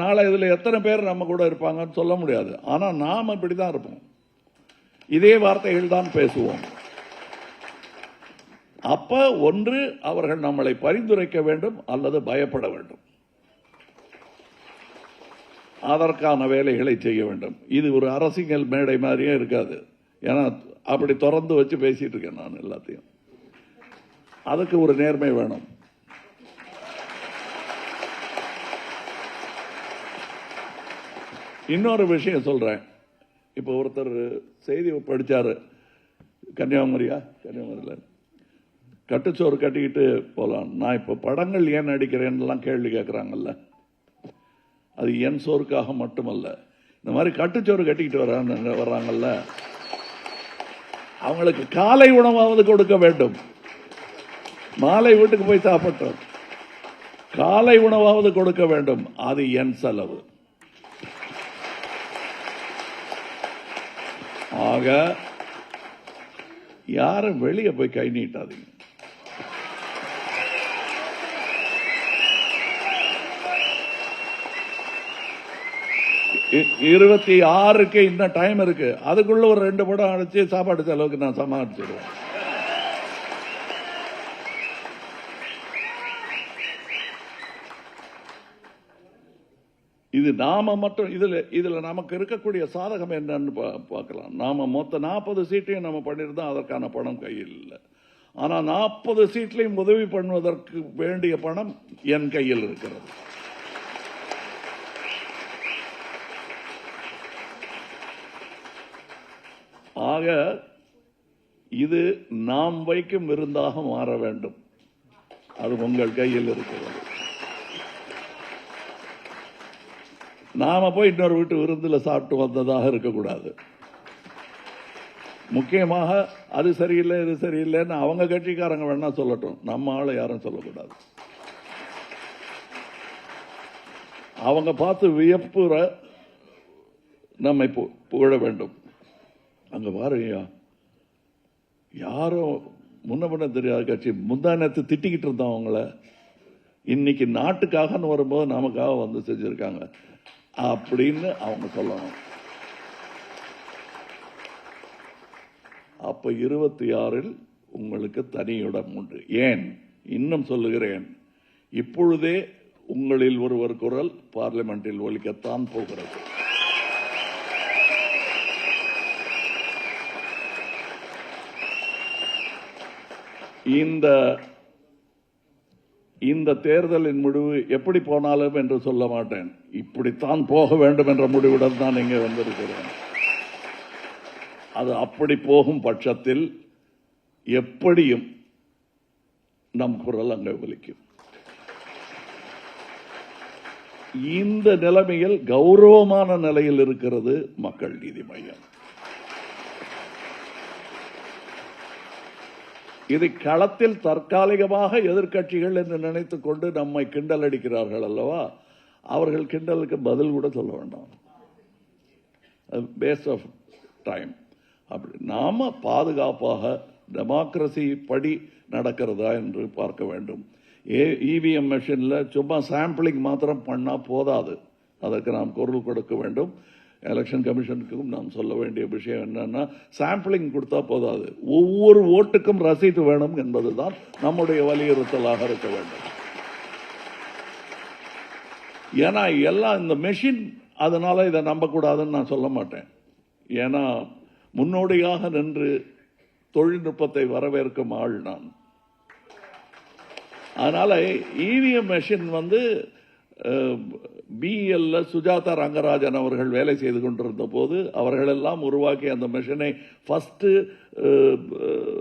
நாளை இதுல எத்தனை பேர் நம்ம கூட இருப்பாங்கன்னு சொல்ல முடியாது. ஆனா நாம் இப்படிதான் இருப்போம், இதே வார்த்தைகள் தான் பேசுவோம். அப்ப ஒன்று அவர்கள் நம்மளை பரிந்துரைக்க வேண்டும் அல்லது பயப்பட வேண்டும். அதற்கான வேலைகளை செய்ய வேண்டும். இது ஒரு அரசியல் மேடை மாதிரியே இருக்காது. ஏன்னா அப்படி திறந்து வச்சு பேசிட்டு இருக்கேன் நான் எல்லாத்தையும். அதுக்கு ஒரு நேர்மை வேணும். இன்னொரு விஷயம் சொல்றேன். இப்ப ஒருத்தர் செய்தி படிச்சாரு, கன்னியாகுமரியில் கட்டுச்சோறு கட்டிக்கிட்டு போலாம். நான் இப்ப படங்கள் ஏன் நடிக்கிறேன்னு கேள்வி கேட்கிறாங்கல்ல, அது என் சோறுக்காக மட்டுமல்ல. இந்த மாதிரி கட்டுச்சோறு கட்டிக்கிட்டு வர்றாங்கல்ல, அவங்களுக்கு காலை உணவாவது கொடுக்க வேண்டும். மாலை வீட்டுக்கு போய் சாப்பிட்டோம், காலை உணவாவது கொடுக்க வேண்டும். அது என் செலவு. ஆக யாரும் வெளியே போய் கை நீட்டாதீங்க. இருபத்தி 26க்கு இன்னும் டைம் இருக்கு. அதுக்குள்ள ஒரு 2 படம் அடிச்சு சாப்பாடு செலவுக்கு நான் சமாளிச்சிடுவேன். இது நாம மட்டும் இதுல நமக்கு இருக்கக்கூடிய சாதகம் என்னன்னு பார்க்கலாம். நாம மொத்த 40 சீட்டையும் நம்ம பண்ணிருந்தோம், அதற்கான பணம் கையில் இல்லை. ஆனா 40 சீட்லையும் உதவி பண்ணுவதற்கு வேண்டிய பணம் என் கையில் இருக்கிறது. ஆக இது நாம் வைக்கும் விருந்தாக மாற வேண்டும். அது உங்கள் கையில் இருக்கிறது. நாம போய் இன்னொரு வீட்டு விருந்தில் சாப்பிட்டு வந்ததாக இருக்கக்கூடாது. முக்கியமாக அது சரியில்லை இது சரியில்லைன்னு அவங்க கட்சிக்காரங்க வேணா சொல்லட்டும், நம்ம ஆளை யாரும் சொல்லக்கூடாது. அவங்க பார்த்து வியப்புற நம்மை புகழ வேண்டும். அங்க பாருங்க, யாரும் முன்ன தெரியாத கட்சி முந்தானத்து திட்டிக்கிட்டு இருந்தோம் அவங்கள, இன்னைக்கு நாட்டுக்காகன்னு வரும்போது நமக்காக வந்து செஞ்சிருக்காங்க அப்படின்னு அவங்க சொல்லணும். அப்ப 26ல் உங்களுக்கு தனி இடம் உண்டு. ஏன் இன்னும் சொல்லுகிறேன், இப்பொழுதே உங்களில் ஒருவர் குரல் பார்லிமெண்டில் ஒலிக்கத்தான் போகிறது. இந்த தேர்தலின் முடிவு எப்படி போனாலும் என்று சொல்ல மாட்டேன், இப்படித்தான் போக வேண்டும் என்ற முடிவுடன் தான் இங்கே வந்திருக்கிறேன். அது அப்படி போகும் பட்சத்தில் எப்படியும் நம் குரல் அங்கே ஒலிக்கும். இந்த நிலைமையில் கௌரவமான நிலையில் இருக்கிறது மக்கள் நீதி மய்யம். இதை களத்தில் தற்காலிகமாக எதிர்க்கட்சிகள் என்று நினைத்துக் கொண்டு நம்மை கிண்டல் அடிக்கிறார்கள் அல்லவா, அவர்கள் கிண்டலுக்கு பதில் கூட சொல்ல வேண்டாம். Waste of time. அப்படி நாம பாதுகாப்பாக டெமோக்ரசி படி நடக்கிறதா என்று பார்க்க வேண்டும். இவிஎம் மெஷின்ல சும்மா சாம்பிளிங் மாத்திரம் பண்ணா போதாது, அதற்கு நாம் குரல் கொடுக்க வேண்டும். எலெக்ஷன் கமிஷனுக்கும் நாம் சொல்ல வேண்டிய விஷயம் என்னன்னா, சாம்பிளிங் கொடுத்தா போதாது, ஒவ்வொரு ஓட்டுக்கும் ரசீது வேணும் என்பதுதான் நம்முடைய வலியுறுத்தலாக இருக்க வேண்டும். ஏன்னா எல்லாம் இந்த மெஷின், அதனால இதை நம்பக்கூடாதுன்னு நான் சொல்ல மாட்டேன். ஏன்னா முன்னோடியாக நின்று தொழில்நுட்பத்தை வரவேற்கும் ஆள் நான். அதனால இவிஎம் மெஷின் பிஎல்ல சுஜாதா ரங்கராஜன் அவர்கள் வேலை செய்து கொண்டிருந்த போது அவர்களெல்லாம் உருவாக்கி அந்த மிஷனை ஃபர்ஸ்ட்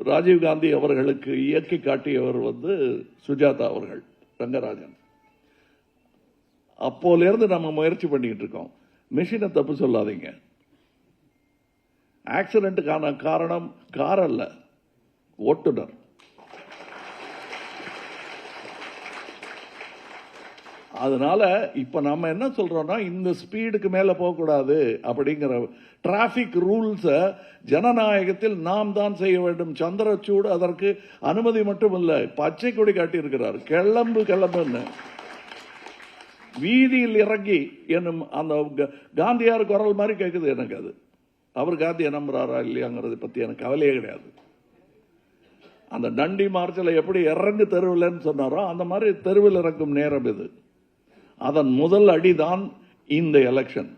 ராஜீவ்காந்தி அவர்களுக்கு இயக்கி காட்டியவர் சுஜாதா அவர்கள், ரங்கராஜன். அப்போலேருந்து நம்ம முயற்சி பண்ணிட்டு இருக்கோம். மிஷினை தப்பு சொல்லாதீங்க. ஆக்சிடென்ட்டுக்கான காரணம் கார் அல்ல, ஓட்டுநர். அதனால இப்ப நம்ம என்ன சொல்றோம்னா, இந்த ஸ்பீடுக்கு மேல போகக்கூடாது அப்படிங்கிற டிராபிக் ரூல்ஸ ஜனநாயகத்தில் நாம் தான் செய்ய வேண்டும். சந்திரசூட் அதற்கு அனுமதி மட்டும் இல்ல, பச்சை கொடி காட்டி இருக்கிறார். கிளம்புன்னு வீதியில் இறங்கி என்னும் அந்த காந்தியார் குரல் மாதிரி கேட்குது எனக்கு. அது அவர் காந்தியை நம்புறாரா இல்லையாங்கிறத பத்தி எனக்கு கவலையே கிடையாது. அந்த டண்டி மார்ச்சில் எப்படி இறங்கு தெருவில்னு சொன்னாரோ அந்த மாதிரி தெருவில் இறங்கும் நேரம் இது. அதன் முதல் அடிதான் இந்த எலெக்ஷன்.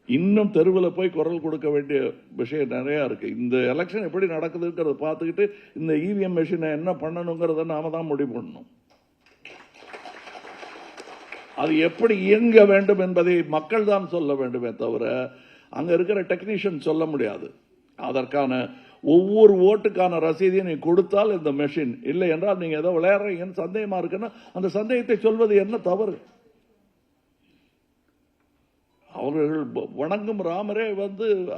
இன்னும் தெருவில் போய் குரல் கொடுக்க வேண்டிய விஷயம் நிறைய இருக்கு. இந்த எலெக்ஷன் எப்படி நடக்குதுங்கிறத பார்த்துக்கிட்டு இந்த இவிஎம் மெஷினை என்ன பண்ணணுங்கிறத நாம தான் முடிவு பண்ணணும். அது எப்படி இயங்க வேண்டும் என்பதை மக்கள் தான் சொல்ல வேண்டுமே தவிர அங்க இருக்கிற டெக்னீஷியன் சொல்ல முடியாது. அதற்கான ஒவ்வொரு ஓட்டுக்கான ரசீதையும் நீ கொடுத்தால் இந்த மெஷின், இல்லை என்றால் நீங்க ஏதோ விளையாடுறீங்கன்னு சந்தேகமா இருக்குன்னா அந்த சந்தேகத்தை சொல்வது என்ன தவறு? அவர்கள் வணங்கும் ராமரே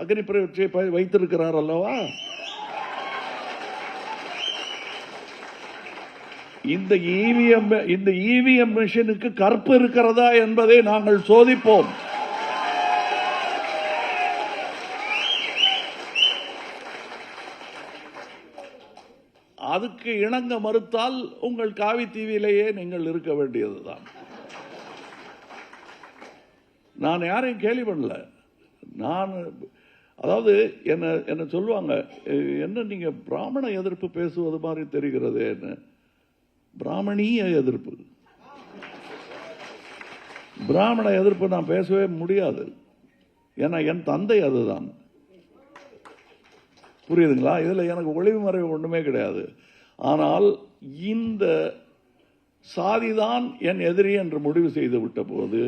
அக்னி பரீட்சை வைத்திருக்கிறார் அல்லவா? இந்த இவிஎம் மிஷினுக்கு கற்பு இருக்கிறதா என்பதை நாங்கள் சோதிப்போம். அதுக்கு இணங்க மறுத்தால் உங்கள் காவி தீவிலேயே நீங்கள் இருக்க வேண்டியதுதான். நான் யாரையும் கேலி பண்ணல. அதாவது என்ன சொல்லுவாங்க, என்ன நீங்க பிராமண எதிர்ப்பு பேசுவது மாதிரி தெரிகிறது. என்ன பிராமணிய எதிர்ப்பு? பிராமண எதிர்ப்பு நான் பேசவே முடியாது. ஏன்னா என் தந்தை அதுதான். புரியுதுங்களா? இதுல எனக்கு ஒளிவு மறைவு ஒண்ணுமே கிடையாது. ஆனால் இந்த சாதிதான் என் எதிரி என்று முடிவு செய்து விட்ட போது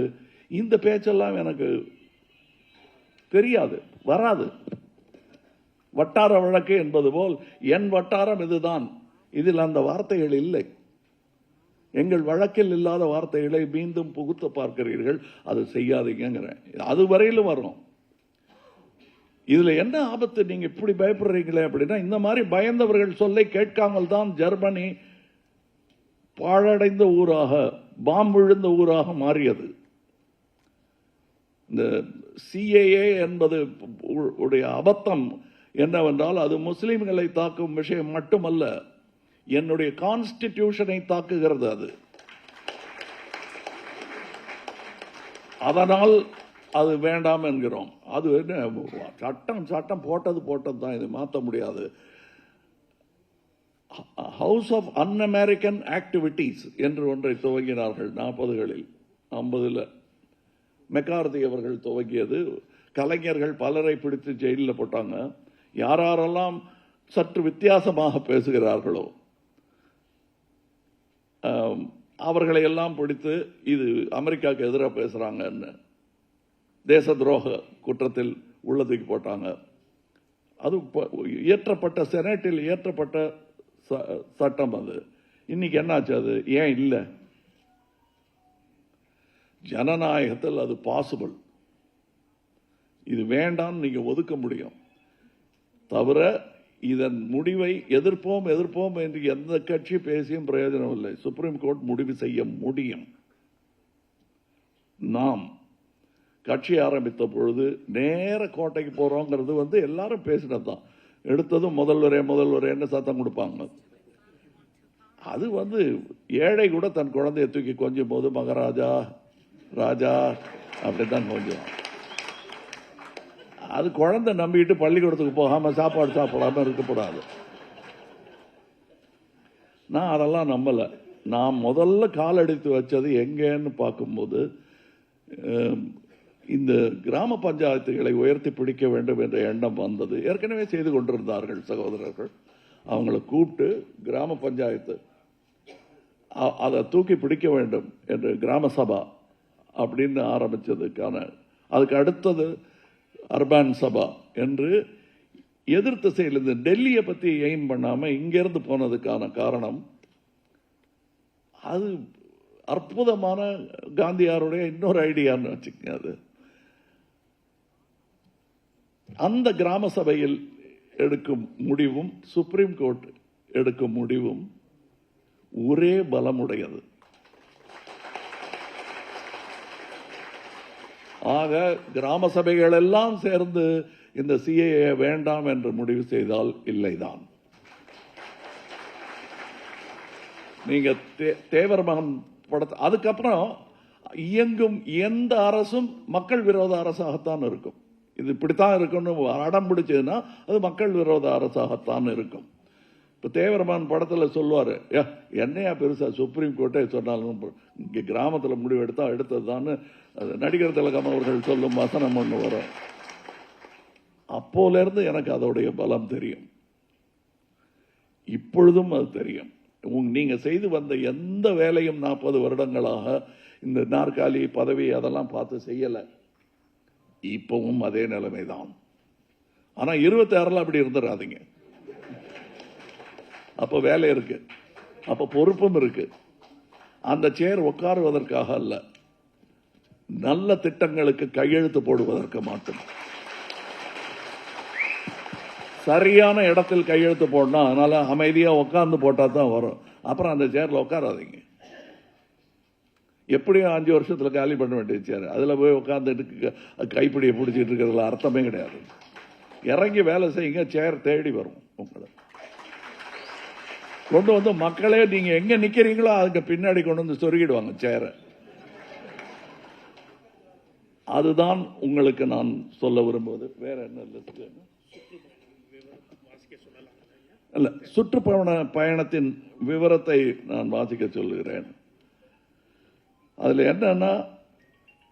இந்த பேச்செல்லாம் எனக்கு தெரியாது, வராது. வட்டார வழக்கு என்பது போல் என் வட்டாரம் இதுதான், இதில் அந்த வார்த்தைகள் இல்லை. எங்கள் வழக்கில் இல்லாத வார்த்தைகளை மீண்டும் புகுத்த பார்க்கிறீர்கள், அது செய்யாதீங்கிறேன். அது வரையிலும் வரும். இதுல என்ன ஆபத்து? நீங்க இப்படி பயப்படுறீங்களே அப்படின்னா, இந்த மாதிரி பயந்தவர்கள் சொல்லை கேட்காமல் தான் ஜெர்மனி பாழடைந்த ஊராக, பாம்பு விழுந்த ஊராக மாறியது. இந்த சிஏஏ என்பது உடைய அபத்தம் என்னவென்றால், அது முஸ்லிம்களை தாக்கும் விஷயம் மட்டுமல்ல, என்னுடைய கான்ஸ்டிடியூஷனை தாக்குகிறது. அது அதனால் அது வேண்டாம் என்கிறோம். அது சட்டம் போட்டது தான், இது மாற்ற முடியாது. House of un American activities என்று ஒன்றை துவங்கினார்கள் 40களில், 50ல் மெக்கார்தி அவர்கள் துவங்கியது. கலைஞர்கள் பலரை பிடித்து ஜெயிலில் போட்டாங்க. யாரெல்லாம் சற்று வித்தியாசமாக பேசுகிறார்களோ அவர்களை எல்லாம் பிடித்து இது அமெரிக்காவுக்கு எதிராக பேசுறாங்கன்னு தேச துரோக குற்றத்தில் உள்ளதுக்கு போட்டாங்க. அது இயற்றப்பட்ட செனட்டில் இயற்றப்பட்ட சட்டம். அது இன்னைக்கு என்னாச்சு? அது ஏன் இல்லை? ஜனநாயகத்தில் அது பாசிபிள். இது வேண்டாம் நீங்க ஒதுக்க முடியும். தவிர இதன் முடிவை எதிர்ப்போம் என்று எந்த கட்சி பேசியும் பிரயோஜனம் இல்லை. சுப்ரீம் கோர்ட் முடிவு செய்ய முடியும். நாம் கட்சி ஆரம்பித்த பொழுது நேர கோட்டைக்கு போறோங்கிறது எல்லாரும் பேசினதான். எடுத்ததும் முதல்வரேன்னு சத்தம் கொடுப்பாங்க. அது ஏழை கூட தன் குழந்தையை தூக்கி கொஞ்சம் போது மகாராஜா ராஜா அப்படித்தான் கொஞ்சம். அது குழந்தை நம்பிட்டு பள்ளிக்கூடத்துக்கு போகாம சாப்பாடு சாப்பிடாம இருக்கக்கூடாது. நான் அதெல்லாம் நம்பல. நான் முதல்ல காலடித்து வச்சது எங்கன்னு பார்க்கும்போது, இந்த கிராம பஞ்சாயத்துகளை உயர்த்தி பிடிக்க வேண்டும் என்ற எண்ணம் வந்தது. ஏற்கனவே செய்து கொண்டிருந்தார்கள் சகோதரர்கள். அவங்களை கூப்பிட்டு கிராம பஞ்சாயத்து அதை தூக்கி பிடிக்க வேண்டும் என்று கிராம சபா அப்படின்னு ஆரம்பித்ததுக்கான அதுக்கு அடுத்தது அர்பான் சபா என்று எதிர் திசையிலிருந்து டெல்லியை பற்றி எய்ம் பண்ணாமல் இங்கேருந்து போனதுக்கான காரணம் அது அற்புதமான காந்தியாருடைய இன்னொரு ஐடியான்னு வச்சுக்கோங்க. அது அந்த கிராம சபையில் எடுக்கும் முடிவும் சுப்ரீம் கோர்ட் எடுக்கும் முடிவும் ஒரே பலமுடையது. ஆக கிராம சபைகள் எல்லாம் சேர்ந்து இந்த சிஏஏ வேண்டாம் என்று முடிவு செய்தால் இல்லைதான். நீங்க தேவர் மகன் படத்தை அதுக்கப்புறம் இயங்கும் எந்த அரசும் மக்கள் விரோத அரசாகத்தான் இருக்கும். இது இப்படித்தான் இருக்கும்னு அடம் பிடிச்சதுன்னா அது மக்கள் விரோத அரசாகத்தான் இருக்கும். இப்போ தேவரமான் படத்தில் சொல்லுவார், என்னையா பெருசா சுப்ரீம் கோர்ட்டே சொன்னாலும் இங்கே கிராமத்தில் முடிவு எடுத்தது தான் நடிகர் திலகம் அவர்கள் சொல்லும் வசனம் ஒன்று வரும். அப்போலேருந்து எனக்கு அதோடைய பலம் தெரியும், இப்பொழுதும் அது தெரியும். நீங்க செய்து வந்த எந்த வேலையும் 40 வருடங்களாக இந்த நாற்காலி பதவி அதெல்லாம் பார்த்து செய்யலை. இப்பவும் அதே நிலைமைதான். ஆனா 26 அப்படி இருந்துடாதீங்க. அப்ப வேலை இருக்கு, அப்ப பொறுப்பும் இருக்கு. அந்த சேர் உட்காருவதற்காக அல்ல, நல்ல திட்டங்களுக்கு கையெழுத்து போடுவதற்கு மட்டும். சரியான இடத்தில் கையெழுத்து போடணும். அதனால அமைதியா உட்கார்ந்து போட்டா தான் வரும். அப்புறம் அந்த சேர்ல உட்காராதீங்க. எப்படியும் 5 வருஷத்துல காலி பண்ண வேண்டிய சேர், அதுல போய் உட்கார்ந்துட்டு கைப்பிடியை பிடிச்சிட்டு இருக்கிறதுல அர்த்தமே கிடையாது. இறங்கி வேலை செய்யுங்க, சேர் தேடி வரும் உங்களை. கொண்டு வந்து மக்களே நீங்க எங்க நிக்கிறீங்களோ அதுக்கு பின்னாடி கொண்டு வந்து சொருகிடுவாங்க சேரை. அதுதான் உங்களுக்கு நான் சொல்ல விரும்புவது. வேற என்ன இல்ல, சுற்றுப்பயணத்தின் விவரத்தை நான் வாசிக்க சொல்லுகிறேன். அதுல என்னன்னா,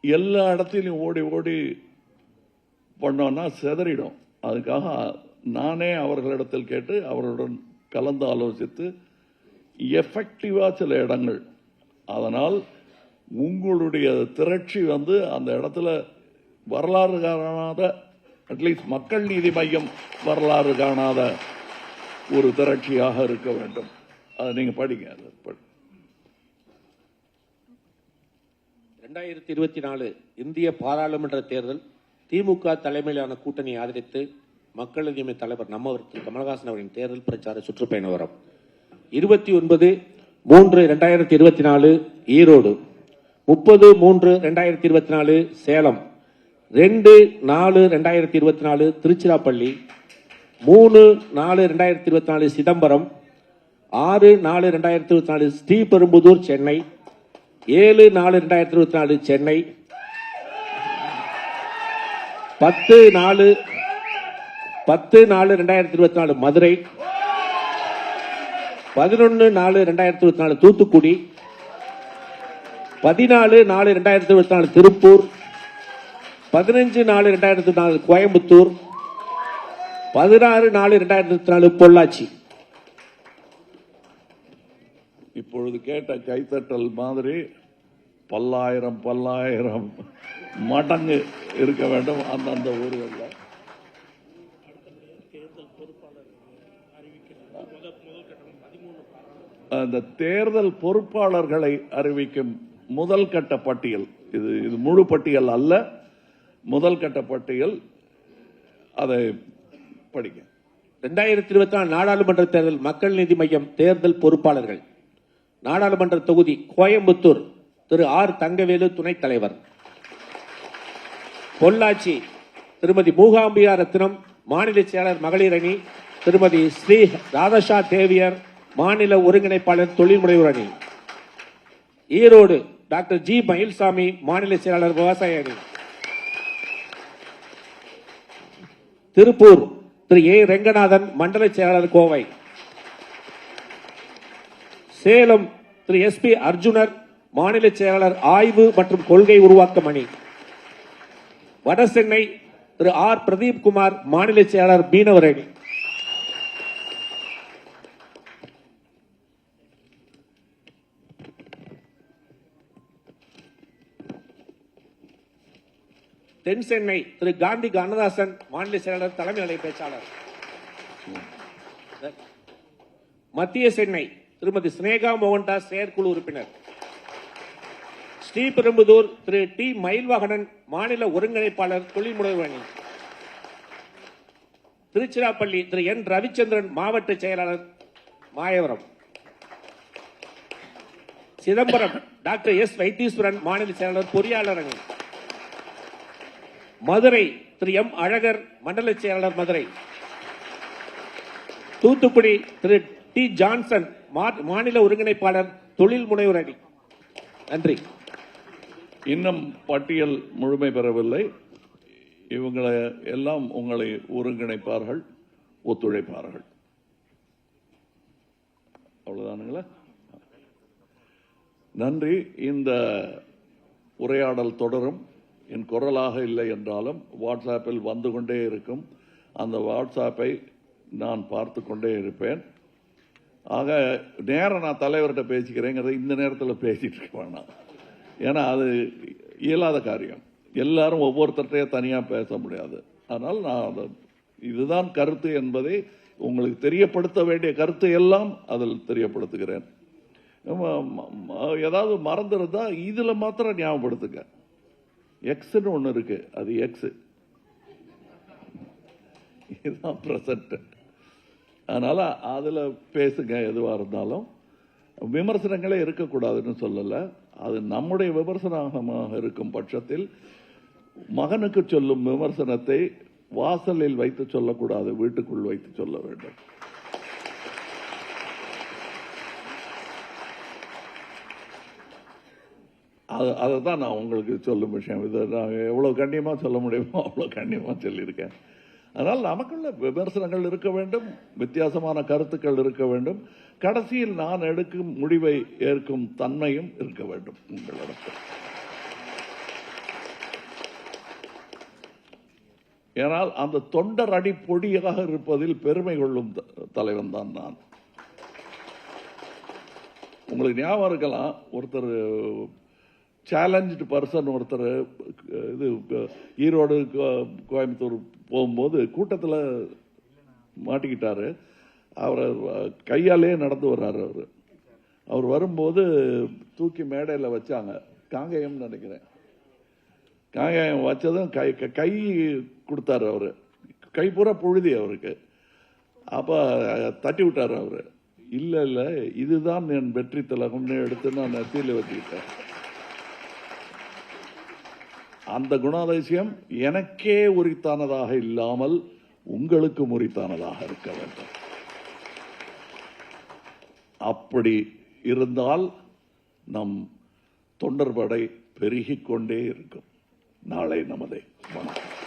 எல்லா இடத்திலும் ஓடி ஓடி பண்ணோம்னா செதறிடும். அதுக்காக நானே அவர்களிடத்தில் கேட்டு அவர்களுடன் கலந்து ஆலோசித்து எஃபெக்டிவா சில இடங்கள், அதனால் உங்களுடைய திரட்சி வந்து அந்த இடத்துல வரலாறு காணாத, அட்லீஸ்ட் மக்கள் நீதி மையம் வரலாறு காணாத ஒரு திரட்சியாக இருக்க வேண்டும். அதை நீங்க படிங்க. 2024 இந்திய பாராளுமன்ற தேர்தல் திமுக தலைமையிலான கூட்டணியை ஆதரித்து மக்கள் நீதி தலைவர் நம்மவர் கமலஹாசன் அவரின் தேர்தல் பிரச்சார சுற்றுப்பயண வரம் 29/3/2024 ஈரோடு, 30/3/2024 சேலம், 2/4/2024 திருச்சிராப்பள்ளி, 3/4/2024 சிதம்பரம், 6/4/2024 ஸ்ரீபெரும்புதூர் சென்னை, 7/4/2024 சென்னை, 10/4/2024 மதுரை, 11/4/2024 தூத்துக்குடி, 14/4/2024 திருப்பூர், 15/4/2024 கோயம்புத்தூர், 16/4/2024 பொள்ளாச்சி. இப்பொழுது கேட்ட கைத்தட்டல் மாதிரி பல்லாயிரம் மடங்கு இருக்க வேண்டும் அந்தந்த ஊர்களில். அந்த தேர்தல் பொறுப்பாளர்களை அறிவிக்கும் முதல் கட்ட பட்டியல், இது முழு பட்டியல் அல்ல, முதல் கட்ட பட்டியல். அதை படிக்க. 2024 நாடாளுமன்ற தேர்தல் மக்கள் நீதி மையம் தேர்தல் பொறுப்பாளர்கள். நாடாளுமன்ற தொகுதி கோயம்புத்தூர் திரு ஆர் தங்கவேலு துணைத் தலைவர். பொள்ளாச்சி திருமதி மூகாம்பிகா ரத்னம் மாநில செயலர் மகளிர் அணி, திருமதி ஸ்ரீ ராதஷா தேவியர் மாநில ஒருங்கிணைப்பாளர் தொழில் முனைவோர் அணி. ஈரோடு டாக்டர் ஜி மயில்சாமி மாநில செயலாளர் விவசாய அணி. திருப்பூர் திரு ஏ ரெங்கநாதன் மண்டல செயலாளர் கோவை. சேலம் திரு எஸ் பி அர்ஜுனர் மாநில செயலாளர் ஆய்வு மற்றும் கொள்கை உருவாக்கம் அணி. வடசென்னை திரு ஆர் பிரதீப் குமார் மாநில செயலாளர் மீனவர் அணி. தென் சென்னை திரு காந்தி கண்ணதாசன் மாநில செயலாளர் தலைமை நிலை பேச்சாளர். மத்திய சென்னை திருமதி ஸ்னேகா மோகன்தாஸ் செயற்குழு உறுப்பினர். ஸ்ரீபெரும்புதூர் திரு டி மயில்வாகனன் மாநில ஒருங்கிணைப்பாளர் தொழில் முனைவோர் அணி. திருச்சிராப்பள்ளி திரு என் ரவிச்சந்திரன் மாவட்ட செயலாளர் மாயவரம். சிதம்பரம் டாக்டர் எஸ் வைத்தீஸ்வரன் மாநில செயலாளர் பொறியாளர் அணி. மதுரை திரு எம் அழகர் மண்டல செயலாளர் மதுரை. தூத்துக்குடி திரு டி ஜான்சன் மாநில ஒருங்கிணைப்பாளர் தொழில் முனைவோர் அணி. நன்றி. இன்னும் பட்டியல் முழுமை பெறவில்லை. இவங்களை எல்லாம் உங்களை ஒருங்கிணைப்பார்கள், ஒத்துழைப்பார்கள். அவ்வளவுதானுங்களா? நன்றி. இந்த உரையாடல் தொடரும். என் குரலாக இல்லை என்றாலும் வாட்ஸ்ஆப்பில் வந்து கொண்டே இருக்கும். அந்த வாட்ஸ்ஆப்பை நான் பார்த்து கொண்டே இருப்பேன். ஆக நேரம் நான் தலைவர்கிட்ட பேசிக்கிறேங்கிறத இந்த நேரத்தில் பேசிட்டு இருக்க வேணாம். ஏன்னா அது இயலாத காரியம். எல்லாரும் ஒவ்வொருத்தரையும் தனியாக பேச முடியாது. அதனால் நான் இதுதான் கருத்து என்பதை உங்களுக்கு தெரியப்படுத்த வேண்டிய கருத்து எல்லாம் அதில் தெரியப்படுத்துகிறேன். ஏதாவது மறந்துருந்தா இதில் மாத்திரம் ஞாபகப்படுத்துங்க. எக்ஸ்ன்னு ஒன்று இருக்கு, அது எக்ஸ், இதுதான் பிரசன்ட். அதனால அதில் பேசுங்க. எதுவாக இருந்தாலும் விமர்சனங்களே இருக்கக்கூடாதுன்னு சொல்லலை. அது நம்முடைய விமர்சனமாக இருக்கும் பட்சத்தில் மகனுக்கு சொல்லும் விமர்சனத்தை வாசலில் வைத்து சொல்லக்கூடாது, வீட்டுக்குள் வைத்து சொல்ல வேண்டும். அதை தான் நான் உங்களுக்கு சொல்லும் விஷயம். இதை நான் எவ்வளவு கண்ணியமாக சொல்ல முடியுமோ அவ்வளோ கண்ணியமாக சொல்லியிருக்கேன். அதனால் நமக்குள்ள விமர்சனங்கள் இருக்க வேண்டும், வித்தியாசமான கருத்துக்கள் இருக்க வேண்டும். கடைசியில் நான் எடுக்கும் முடிவை ஏற்கும் தன்மையும் இருக்க வேண்டும் உங்களிடத்தில். ஏனால் அந்த தொண்டர் அடி பொடியாக இருப்பதில் பெருமை கொள்ளும் தலைவன் தான் நான். உங்களுக்கு ஞாபகம் இருக்கலாம், ஒருத்தர் சேலஞ்சு பர்சன் ஒருத்தர் இது ஈரோடு கோயம்புத்தூர் போகும்போது கூட்டத்தில் மாட்டிக்கிட்டாரு. அவரை கையாலே நடந்து வர்றாரு. அவர் வரும்போது தூக்கி மேடையில் வச்சாங்க. காங்கேயம் நினைக்கிறேன். காங்கேயம் வச்சதும் கை கொடுத்தாரு. அவரு கை பூரா புழுதி அவருக்கு. அப்போ தட்டி விட்டார் அவரு. இல்லை இல்லை, இதுதான் என் வெற்றி திலகம்னு எடுத்து நான் நெத்தியில் வச்சுக்கிட்டேன். அந்த குணாதிசயம் எனக்கே உரித்தானதாக இல்லாமல் உங்களுக்கு உரித்தானதாக இருக்க வேண்டும். அப்படி இருந்தால் நம் தொண்டர் படை பெருகிக் கொண்டே இருக்கும். நாளை நமதே. வணக்கம்.